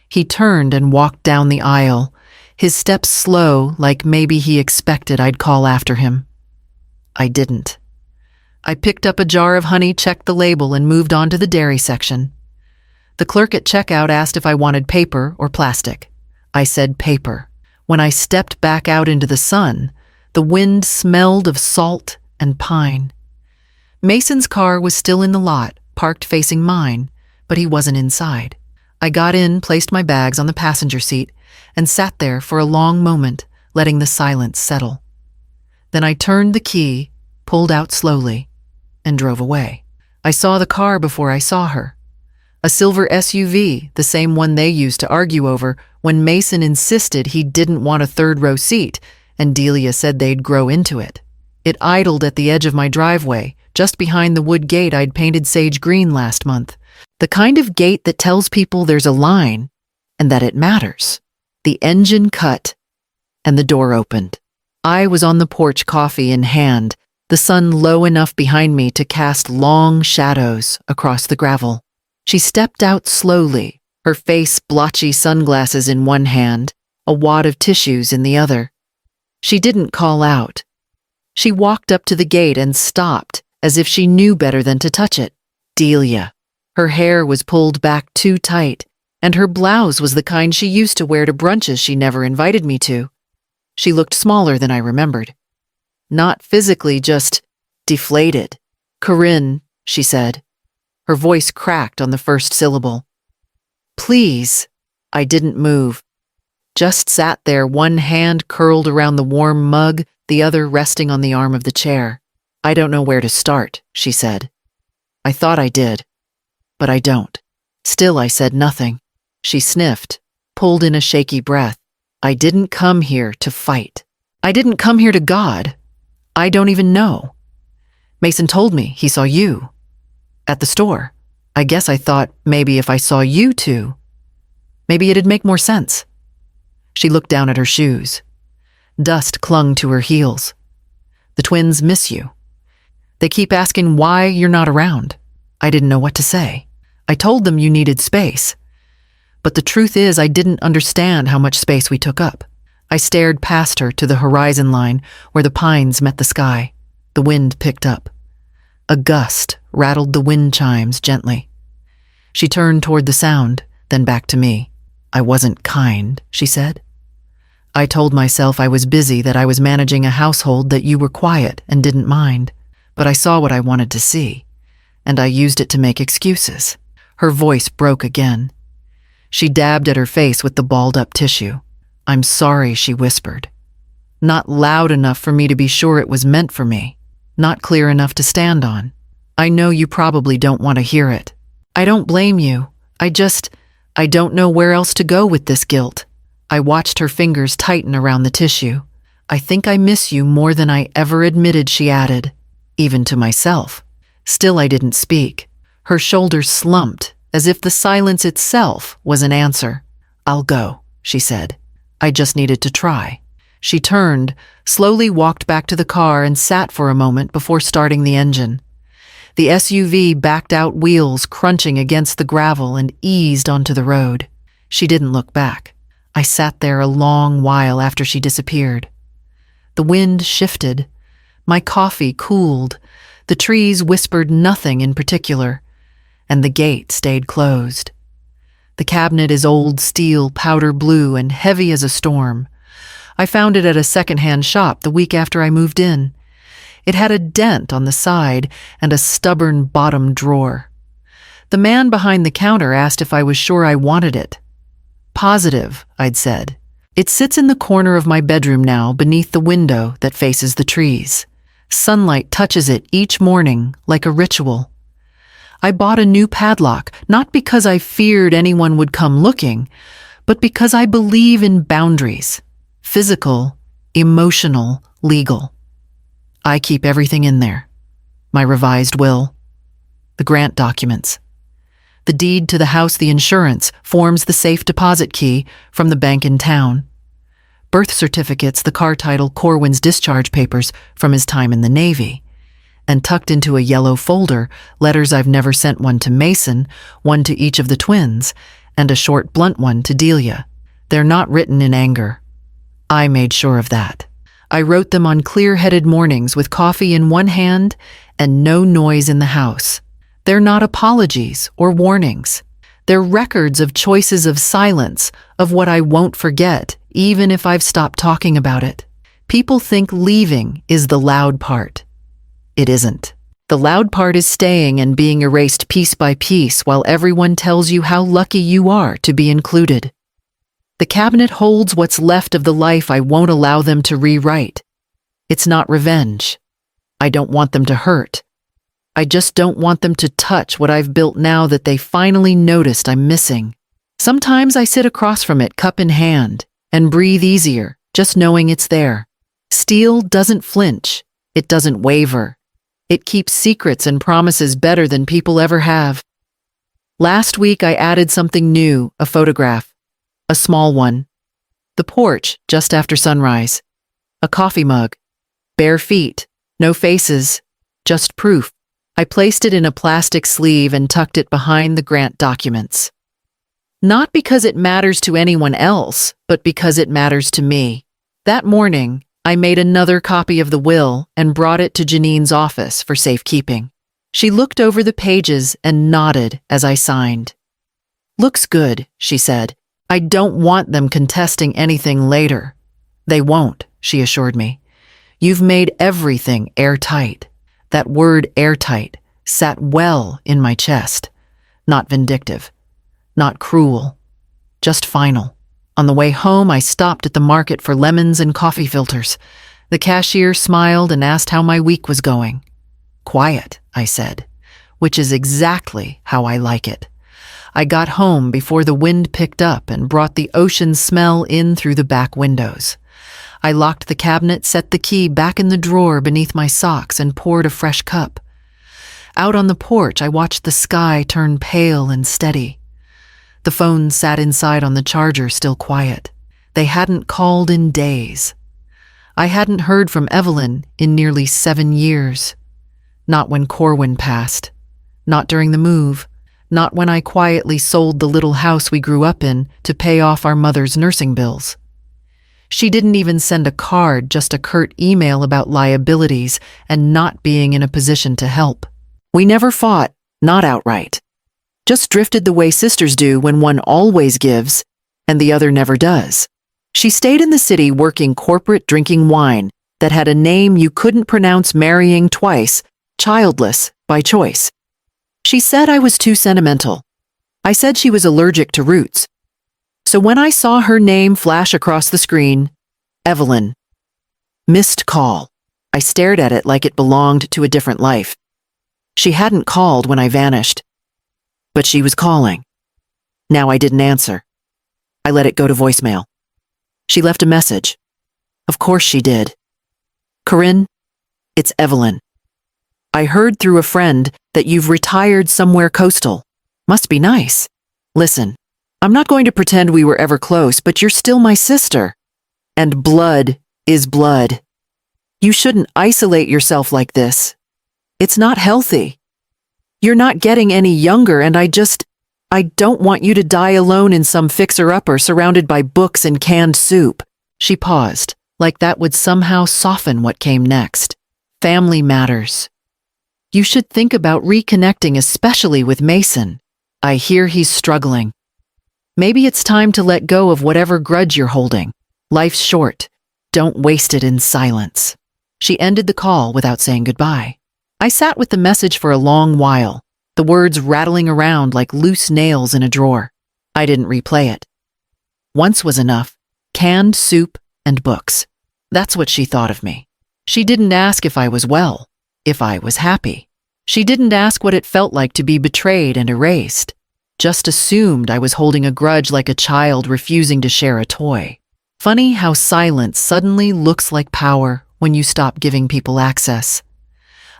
He turned and walked down the aisle, his steps slow, like maybe he expected I'd call after him. I didn't. I picked up a jar of honey, checked the label, and moved on to the dairy section. The clerk at checkout asked if I wanted paper or plastic. I said paper. When I stepped back out into the sun, the wind smelled of salt and pine. Mason's car was still in the lot, parked facing mine, but he wasn't inside. I got in, placed my bags on the passenger seat, and sat there for a long moment, letting the silence settle. Then I turned the key, pulled out slowly, and drove away. I saw the car before I saw her. A silver SUV, the same one they used to argue over when Mason insisted he didn't want a third-row seat, and Delia said they'd grow into it. It idled at the edge of my driveway, just behind the wood gate I'd painted sage green last month. The kind of gate that tells people there's a line and that it matters. The engine cut, and the door opened. I was on the porch, coffee in hand, the sun low enough behind me to cast long shadows across the gravel. She stepped out slowly, her face blotchy, sunglasses in one hand, a wad of tissues in the other. She didn't call out. She walked up to the gate and stopped, as if she knew better than to touch it. Delia. Her hair was pulled back too tight, and her blouse was the kind she used to wear to brunches she never invited me to. She looked smaller than I remembered. Not physically, just deflated. "Corinne," she said. Her voice cracked on the first syllable. "Please." I didn't move. Just sat there, one hand curled around the warm mug, the other resting on the arm of the chair. "I don't know where to start," she said. I thought I did, but I don't. Still, I said nothing. She sniffed. pulled in a shaky breath. I didn't come here to fight. I didn't come here to God. I don't even know. Mason told me he saw you at the store. I guess I thought maybe if I saw you too, maybe it'd make more sense. She looked down at her shoes. Dust clung to her heels. The twins miss you. They keep asking why you're not around. I didn't know what to say. I told them you needed space. But the truth is I didn't understand how much space we took up. I stared past her to the horizon line where the pines met the sky. The wind picked up. A gust rattled the wind chimes gently. She turned toward the sound, then back to me. I wasn't kind, she said. I told myself I was busy, that I was managing a household, that you were quiet and didn't mind. But I saw what I wanted to see, and I used it to make excuses. Her voice broke again. She dabbed at her face with the balled-up tissue. I'm sorry, she whispered. Not loud enough for me to be sure it was meant for me. Not clear enough to stand on. I know you probably don't want to hear it. I don't blame you. I don't know where else to go with this guilt. I watched her fingers tighten around the tissue. I think I miss you more than I ever admitted, she added, even to myself. Still, I didn't speak. Her shoulders slumped, as if the silence itself was an answer. I'll go, she said. I just needed to try. She turned, slowly walked back to the car and sat for a moment before starting the engine. The SUV backed out, wheels crunching against the gravel, and eased onto the road. She didn't look back. I sat there a long while after she disappeared. The wind shifted. My coffee cooled. The trees whispered nothing in particular, and the gate stayed closed. The cabinet is old steel, powder blue, and heavy as a storm. I found it at a second-hand shop the week after I moved in. It had a dent on the side and a stubborn bottom drawer. The man behind the counter asked if I was sure I wanted it. Positive, I'd said. It sits in the corner of my bedroom now, beneath the window that faces the trees. Sunlight touches it each morning like a ritual. I bought a new padlock, not because I feared anyone would come looking, but because I believe in boundaries. Physical, emotional, legal. I keep everything in there. My revised will, the grant documents, the deed to the house, the insurance forms, the safe deposit key from the bank in town, birth certificates, the car title, Corwin's discharge papers from his time in the Navy, and tucked into a yellow folder, letters I've never sent, one to Mason, one to each of the twins, and a short, blunt one to Delia. They're not written in anger. I made sure of that. I wrote them on clear-headed mornings with coffee in one hand and no noise in the house. They're not apologies or warnings. They're records of choices of silence, of what I won't forget, even if I've stopped talking about it. People think leaving is the loud part. It isn't. The loud part is staying and being erased piece by piece while everyone tells you how lucky you are to be included. The cabinet holds what's left of the life I won't allow them to rewrite. It's not revenge. I don't want them to hurt. I just don't want them to touch what I've built now that they finally noticed I'm missing. Sometimes I sit across from it, cup in hand, and breathe easier, just knowing it's there. Steel doesn't flinch. It doesn't waver. It keeps secrets and promises better than people ever have. Last week I added something new, a photograph. A small one. The porch just after sunrise. A coffee mug. Bare feet. No faces. Just proof. I placed it in a plastic sleeve and tucked it behind the grant documents. Not because it matters to anyone else, but because it matters to me. That morning, I made another copy of the will and brought it to Janine's office for safekeeping. She looked over the pages and nodded as I signed. Looks good, she said. I don't want them contesting anything later. They won't, she assured me. You've made everything airtight. That word airtight sat well in my chest. Not vindictive. Not cruel. Just final. On the way home, I stopped at the market for lemons and coffee filters. The cashier smiled and asked how my week was going. Quiet, I said, which is exactly how I like it. I got home before the wind picked up and brought the ocean smell in through the back windows. I locked the cabinet, set the key back in the drawer beneath my socks, and poured a fresh cup. Out on the porch, I watched the sky turn pale and steady. The phone sat inside on the charger, still quiet. They hadn't called in days. I hadn't heard from Evelyn in nearly 7 years. Not when Corwin passed. Not during the move. Not when I quietly sold the little house we grew up in to pay off our mother's nursing bills. She didn't even send a card, just a curt email about liabilities and not being in a position to help. We never fought, not outright. Just drifted the way sisters do when one always gives and the other never does. She stayed in the city working corporate, drinking wine that had a name you couldn't pronounce, marrying twice, childless by choice. She said I was too sentimental. I said she was allergic to roots. So when I saw her name flash across the screen, Evelyn, missed call, I stared at it like it belonged to a different life. She hadn't called when I vanished, but she was calling. Now I didn't answer. I let it go to voicemail. She left a message. Of course she did. Corinne, it's Evelyn. I heard through a friend that you've retired somewhere coastal. Must be nice. Listen, I'm not going to pretend we were ever close, but you're still my sister. And blood is blood. You shouldn't isolate yourself like this. It's not healthy. You're not getting any younger, and I don't want you to die alone in some fixer-upper surrounded by books and canned soup. She paused, like that would somehow soften what came next. Family matters. You should think about reconnecting, especially with Mason. I hear he's struggling. Maybe it's time to let go of whatever grudge you're holding. Life's short. Don't waste it in silence. She ended the call without saying goodbye. I sat with the message for a long while, the words rattling around like loose nails in a drawer. I didn't replay it. Once was enough. Canned soup and books. That's what she thought of me. She didn't ask if I was well, if I was happy. She didn't ask what it felt like to be betrayed and erased. Just assumed I was holding a grudge like a child refusing to share a toy. Funny how silence suddenly looks like power when you stop giving people access.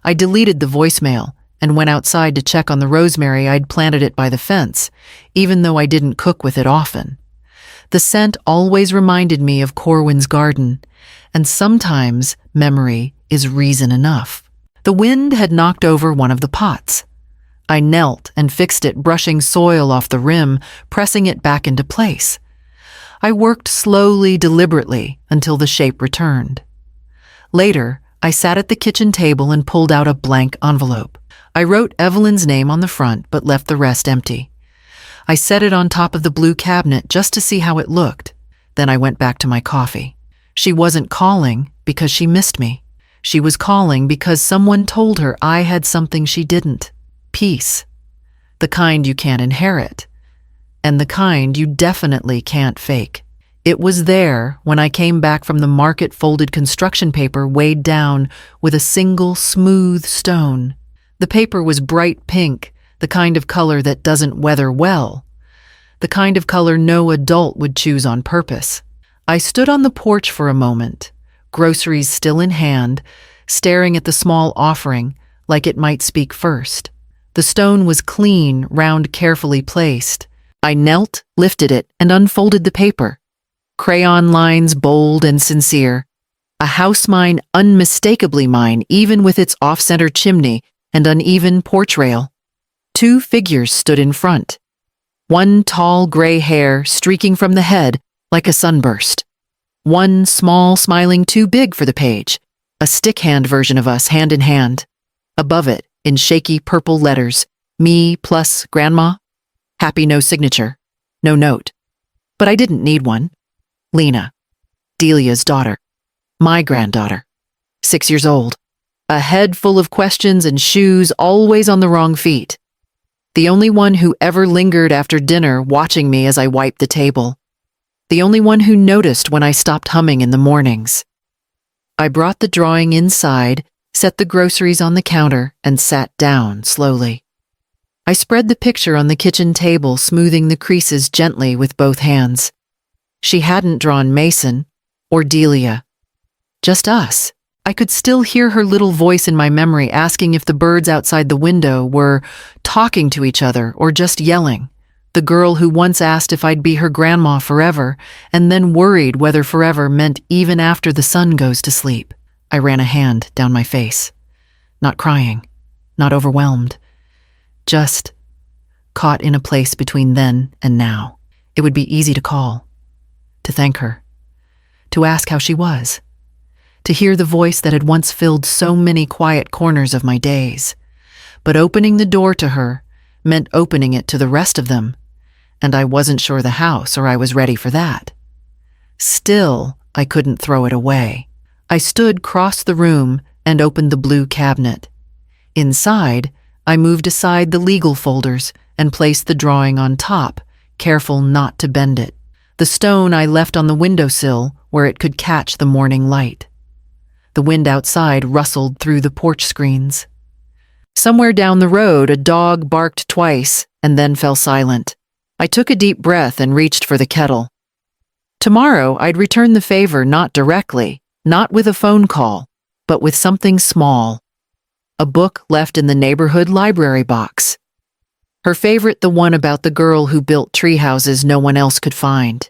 I deleted the voicemail and went outside to check on the rosemary. I'd planted it by the fence, even though I didn't cook with it often. The scent always reminded me of Corwin's garden, and sometimes memory is reason enough. The wind had knocked over one of the pots. I knelt and fixed it, brushing soil off the rim, pressing it back into place. I worked slowly, deliberately, until the shape returned. Later, I sat at the kitchen table and pulled out a blank envelope. I wrote Evelyn's name on the front, but left the rest empty. I set it on top of the blue cabinet just to see how it looked. Then I went back to my coffee. She wasn't calling because she missed me. She was calling because someone told her I had something she didn't. Peace. The kind you can't inherit. And the kind you definitely can't fake. It was there when I came back from the market, folded construction paper weighed down with a single smooth stone. The paper was bright pink, the kind of color that doesn't weather well. The kind of color no adult would choose on purpose. I stood on the porch for a moment, groceries still in hand, staring at the small offering like it might speak first. The stone was clean, round, carefully placed. I knelt, lifted it, and unfolded the paper. Crayon lines bold and sincere. A house mine, unmistakably mine, even with its off-center chimney and uneven porch rail. 2 figures stood in front. One tall gray hair streaking from the head like a sunburst. One small, smiling, too big for the page. A stick-hand version of us, hand in hand. Above it, in shaky purple letters, me plus grandma. Happy, no signature, no note. But I didn't need one. Lena, Delia's daughter, my granddaughter, 6 years old, a head full of questions and shoes always on the wrong feet. The only one who ever lingered after dinner watching me as I wiped the table. The only one who noticed when I stopped humming in the mornings. I brought the drawing inside, set the groceries on the counter, and sat down slowly. I spread the picture on the kitchen table, smoothing the creases gently with both hands. She hadn't drawn Mason or Delia. Just us. I could still hear her little voice in my memory asking if the birds outside the window were talking to each other or just yelling. The girl who once asked if I'd be her grandma forever and then worried whether forever meant even after the sun goes to sleep. I ran a hand down my face. Not crying, not overwhelmed. Just caught in a place between then and now. It would be easy to call, to thank her, to ask how she was, to hear the voice that had once filled so many quiet corners of my days. But opening the door to her meant opening it to the rest of them, and I wasn't sure the house or I was ready for that. Still, I couldn't throw it away. I stood across the room and opened the blue cabinet. Inside, I moved aside the legal folders and placed the drawing on top, careful not to bend it. The stone I left on the windowsill where it could catch the morning light. The wind outside rustled through the porch screens. Somewhere down the road, a dog barked twice and then fell silent. I took a deep breath and reached for the kettle. Tomorrow, I'd return the favor not directly, not with a phone call, but with something small. A book left in the neighborhood library box. Her favorite, the one about the girl who built tree houses no one else could find.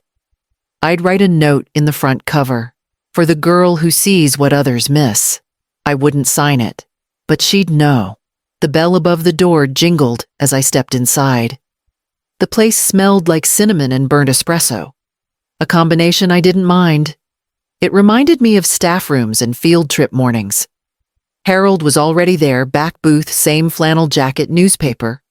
I'd write a note in the front cover. For the girl who sees what others miss. I wouldn't sign it, but she'd know. The bell above the door jingled as I stepped inside. The place smelled like cinnamon and burnt espresso, a combination I didn't mind. It reminded me of staff rooms and field trip mornings. Harold was already there, back booth, same flannel jacket, newspaper,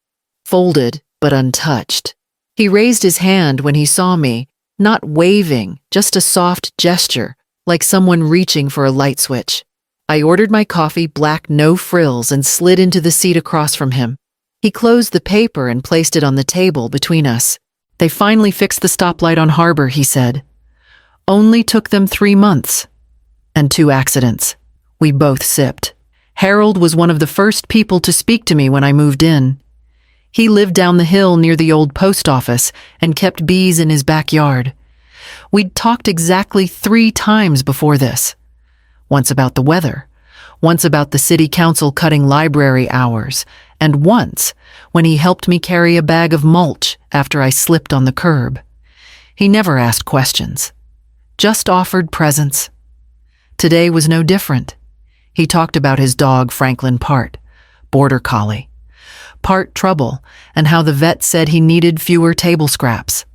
folded but untouched. He raised his hand when he saw me, not waving, just a soft gesture, like someone reaching for a light switch. I ordered my coffee black, no frills, and slid into the seat across from him. He closed the paper and placed it on the table between us. They finally fixed the stoplight on Harbor, he said. Only took them 3 months. And 2 accidents. We both sipped. Harold was one of the first people to speak to me when I moved in. He lived down the hill near the old post office and kept bees in his backyard. We'd talked exactly 3 times before this. Once about the weather, once about the city council cutting library hours, and once when he helped me carry a bag of mulch after I slipped on the curb. He never asked questions, just offered presents. Today was no different. He talked about his dog Franklin Part, border collie, Part trouble, and how the vet said he needed fewer table scraps.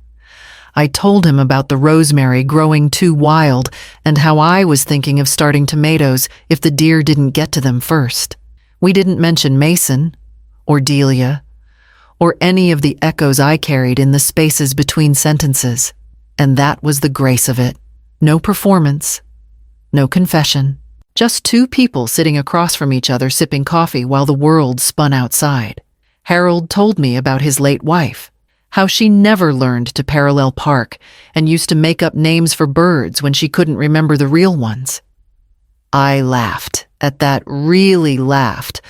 I told him about the rosemary growing too wild and how I was thinking of starting tomatoes if the deer didn't get to them first. We didn't mention Mason, or Delia, or any of the echoes I carried in the spaces between sentences. And that was the grace of it. No performance, no confession, just 2 people sitting across from each other sipping coffee while the world spun outside. Harold told me about his late wife. How she never learned to parallel park and used to make up names for birds when she couldn't remember the real ones. I laughed at that, really laughed,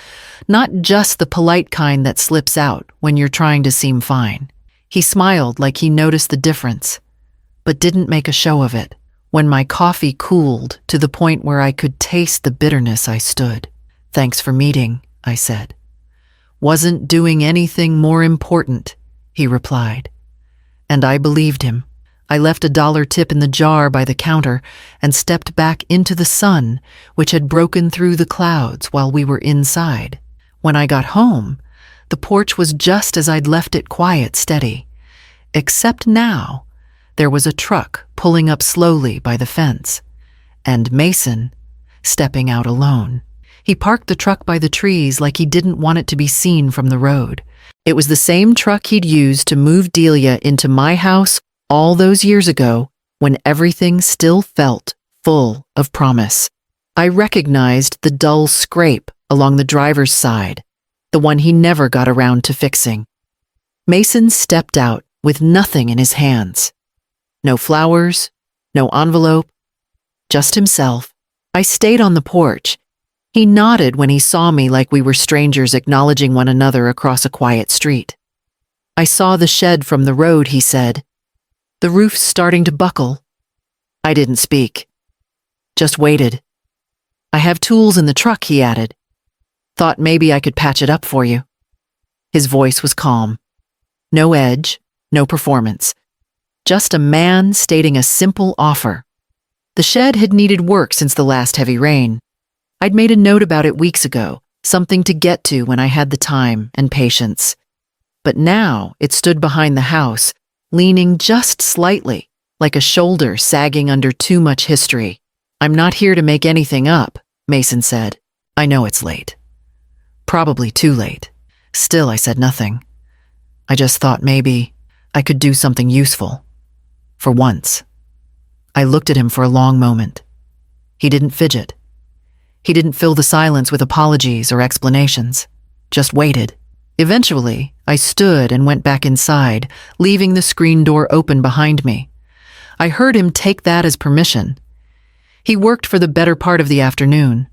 not just the polite kind that slips out when you're trying to seem fine. He smiled like he noticed the difference, but didn't make a show of it. When my coffee cooled to the point where I could taste the bitterness, I stood. "Thanks for meeting," I said. "Wasn't doing anything more important," he replied. And I believed him. I left a $1 tip in the jar by the counter and stepped back into the sun, which had broken through the clouds while we were inside. When I got home, the porch was just as I'd left it, quiet, steady. Except now, there was a truck pulling up slowly by the fence, and Mason stepping out alone. He parked the truck by the trees like he didn't want it to be seen from the road. It was the same truck he'd used to move Delia into my house all those years ago when everything still felt full of promise. I recognized the dull scrape along the driver's side, the one he never got around to fixing. Mason stepped out with nothing in his hands. No flowers, no envelope, just himself. I stayed on the porch, He nodded when he saw me like we were strangers acknowledging one another across a quiet street. I saw the shed from the road, he said. The roof's starting to buckle. I didn't speak. Just waited. I have tools in the truck, he added. Thought maybe I could patch it up for you. His voice was calm. No edge, no performance. Just a man stating a simple offer. The shed had needed work since the last heavy rain. I'd made a note about it weeks ago, something to get to when I had the time and patience. But now it stood behind the house, leaning just slightly, like a shoulder sagging under too much history. I'm not here to make anything up, Mason said. I know it's late. Probably too late. Still, I said nothing. I just thought maybe I could do something useful. For once. I looked at him for a long moment. He didn't fidget. He didn't fill the silence with apologies or explanations. Just waited. Eventually, I stood and went back inside, leaving the screen door open behind me. I heard him take that as permission. He worked for the better part of the afternoon.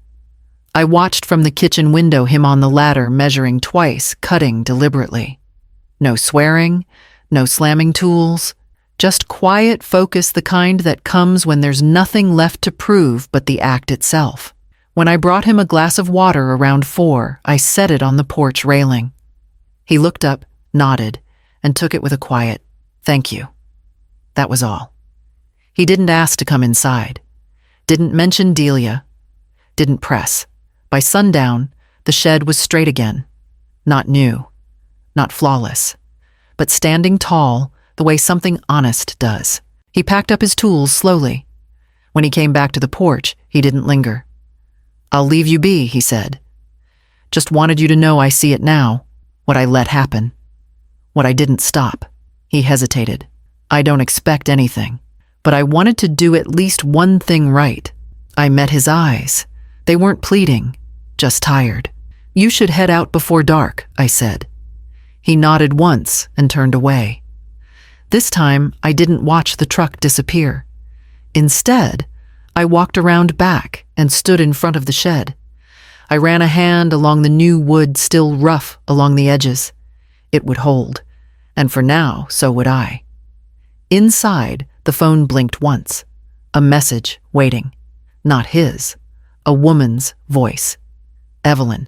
I watched from the kitchen window him on the ladder measuring twice, cutting deliberately. No swearing, no slamming tools, just quiet focus, the kind that comes when there's nothing left to prove but the act itself. When I brought him a glass of water around 4, I set it on the porch railing. He looked up, nodded, and took it with a quiet, "Thank you." That was all. He didn't ask to come inside. Didn't mention Delia. Didn't press. By sundown, the shed was straight again. Not new. Not flawless. But standing tall, the way something honest does. He packed up his tools slowly. When he came back to the porch, he didn't linger. "I'll leave you be," he said. "Just wanted you to know I see it now, what I let happen. What I didn't stop." He hesitated. "I don't expect anything, but I wanted to do at least one thing right." I met his eyes. They weren't pleading, just tired. "You should head out before dark," I said. He nodded once and turned away. This time, I didn't watch the truck disappear. Instead, I walked around back and stood in front of the shed. I ran a hand along the new wood, still rough along the edges. It would hold, and for now, so would I. Inside, the phone blinked once. A message waiting. Not his. A woman's voice. Evelyn.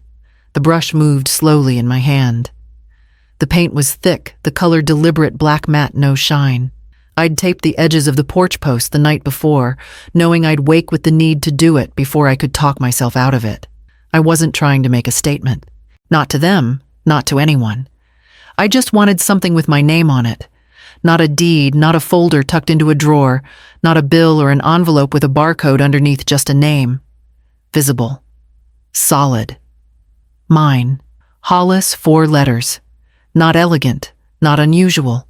The brush moved slowly in my hand. The paint was thick, the color deliberate, black matte, no shine. I'd taped the edges of the porch post the night before, knowing I'd wake with the need to do it before I could talk myself out of it. I wasn't trying to make a statement. Not to them, not to anyone. I just wanted something with my name on it. Not a deed, not a folder tucked into a drawer, not a bill or an envelope with a barcode underneath, just a name. Visible. Solid. Mine. Hollis, 4 letters. Not elegant, not unusual.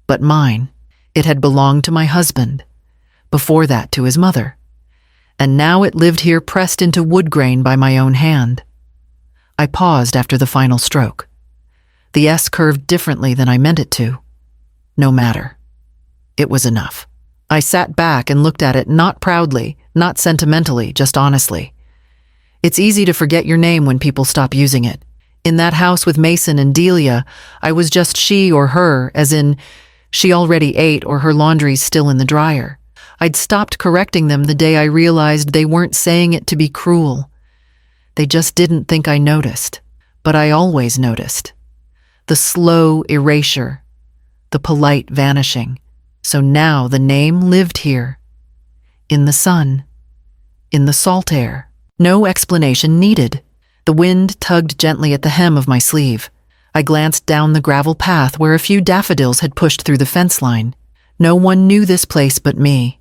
But mine. It had belonged to my husband. Before that, to his mother. And now it lived here, pressed into wood grain by my own hand. I paused after the final stroke. The S curved differently than I meant it to. No matter. It was enough. I sat back and looked at it, not proudly, not sentimentally, just honestly. It's easy to forget your name when people stop using it. In that house with Mason and Delia, I was just she or her, as in, she already ate or her laundry's still in the dryer. I'd stopped correcting them the day I realized they weren't saying it to be cruel. They just didn't think I noticed. But I always noticed. The slow erasure. The polite vanishing. So now the name lived here. In the sun. In the salt air. No explanation needed. The wind tugged gently at the hem of my sleeve. I glanced down the gravel path where a few daffodils had pushed through the fence line. No one knew this place but me.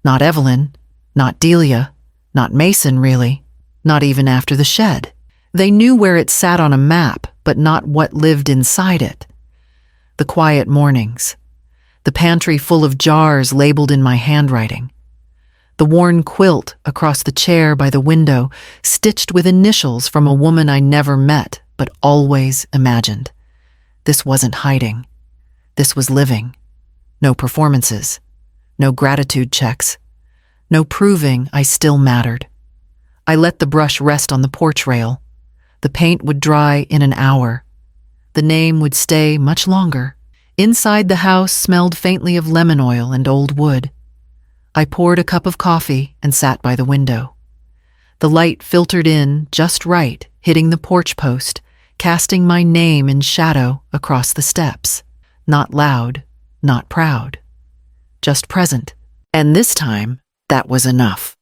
Not Evelyn, not Delia, not Mason, really. Not even after the shed. They knew where it sat on a map, but not what lived inside it. The quiet mornings. The pantry full of jars labeled in my handwriting. The worn quilt across the chair by the window, stitched with initials from a woman I never met, but always imagined. This wasn't hiding. This was living. No performances. No gratitude checks. No proving I still mattered. I let the brush rest on the porch rail. The paint would dry in an hour. The name would stay much longer. Inside the house smelled faintly of lemon oil and old wood. I poured a cup of coffee and sat by the window. The light filtered in just right, hitting the porch post, casting my name in shadow across the steps. Not loud, not proud, just present. And this time, that was enough.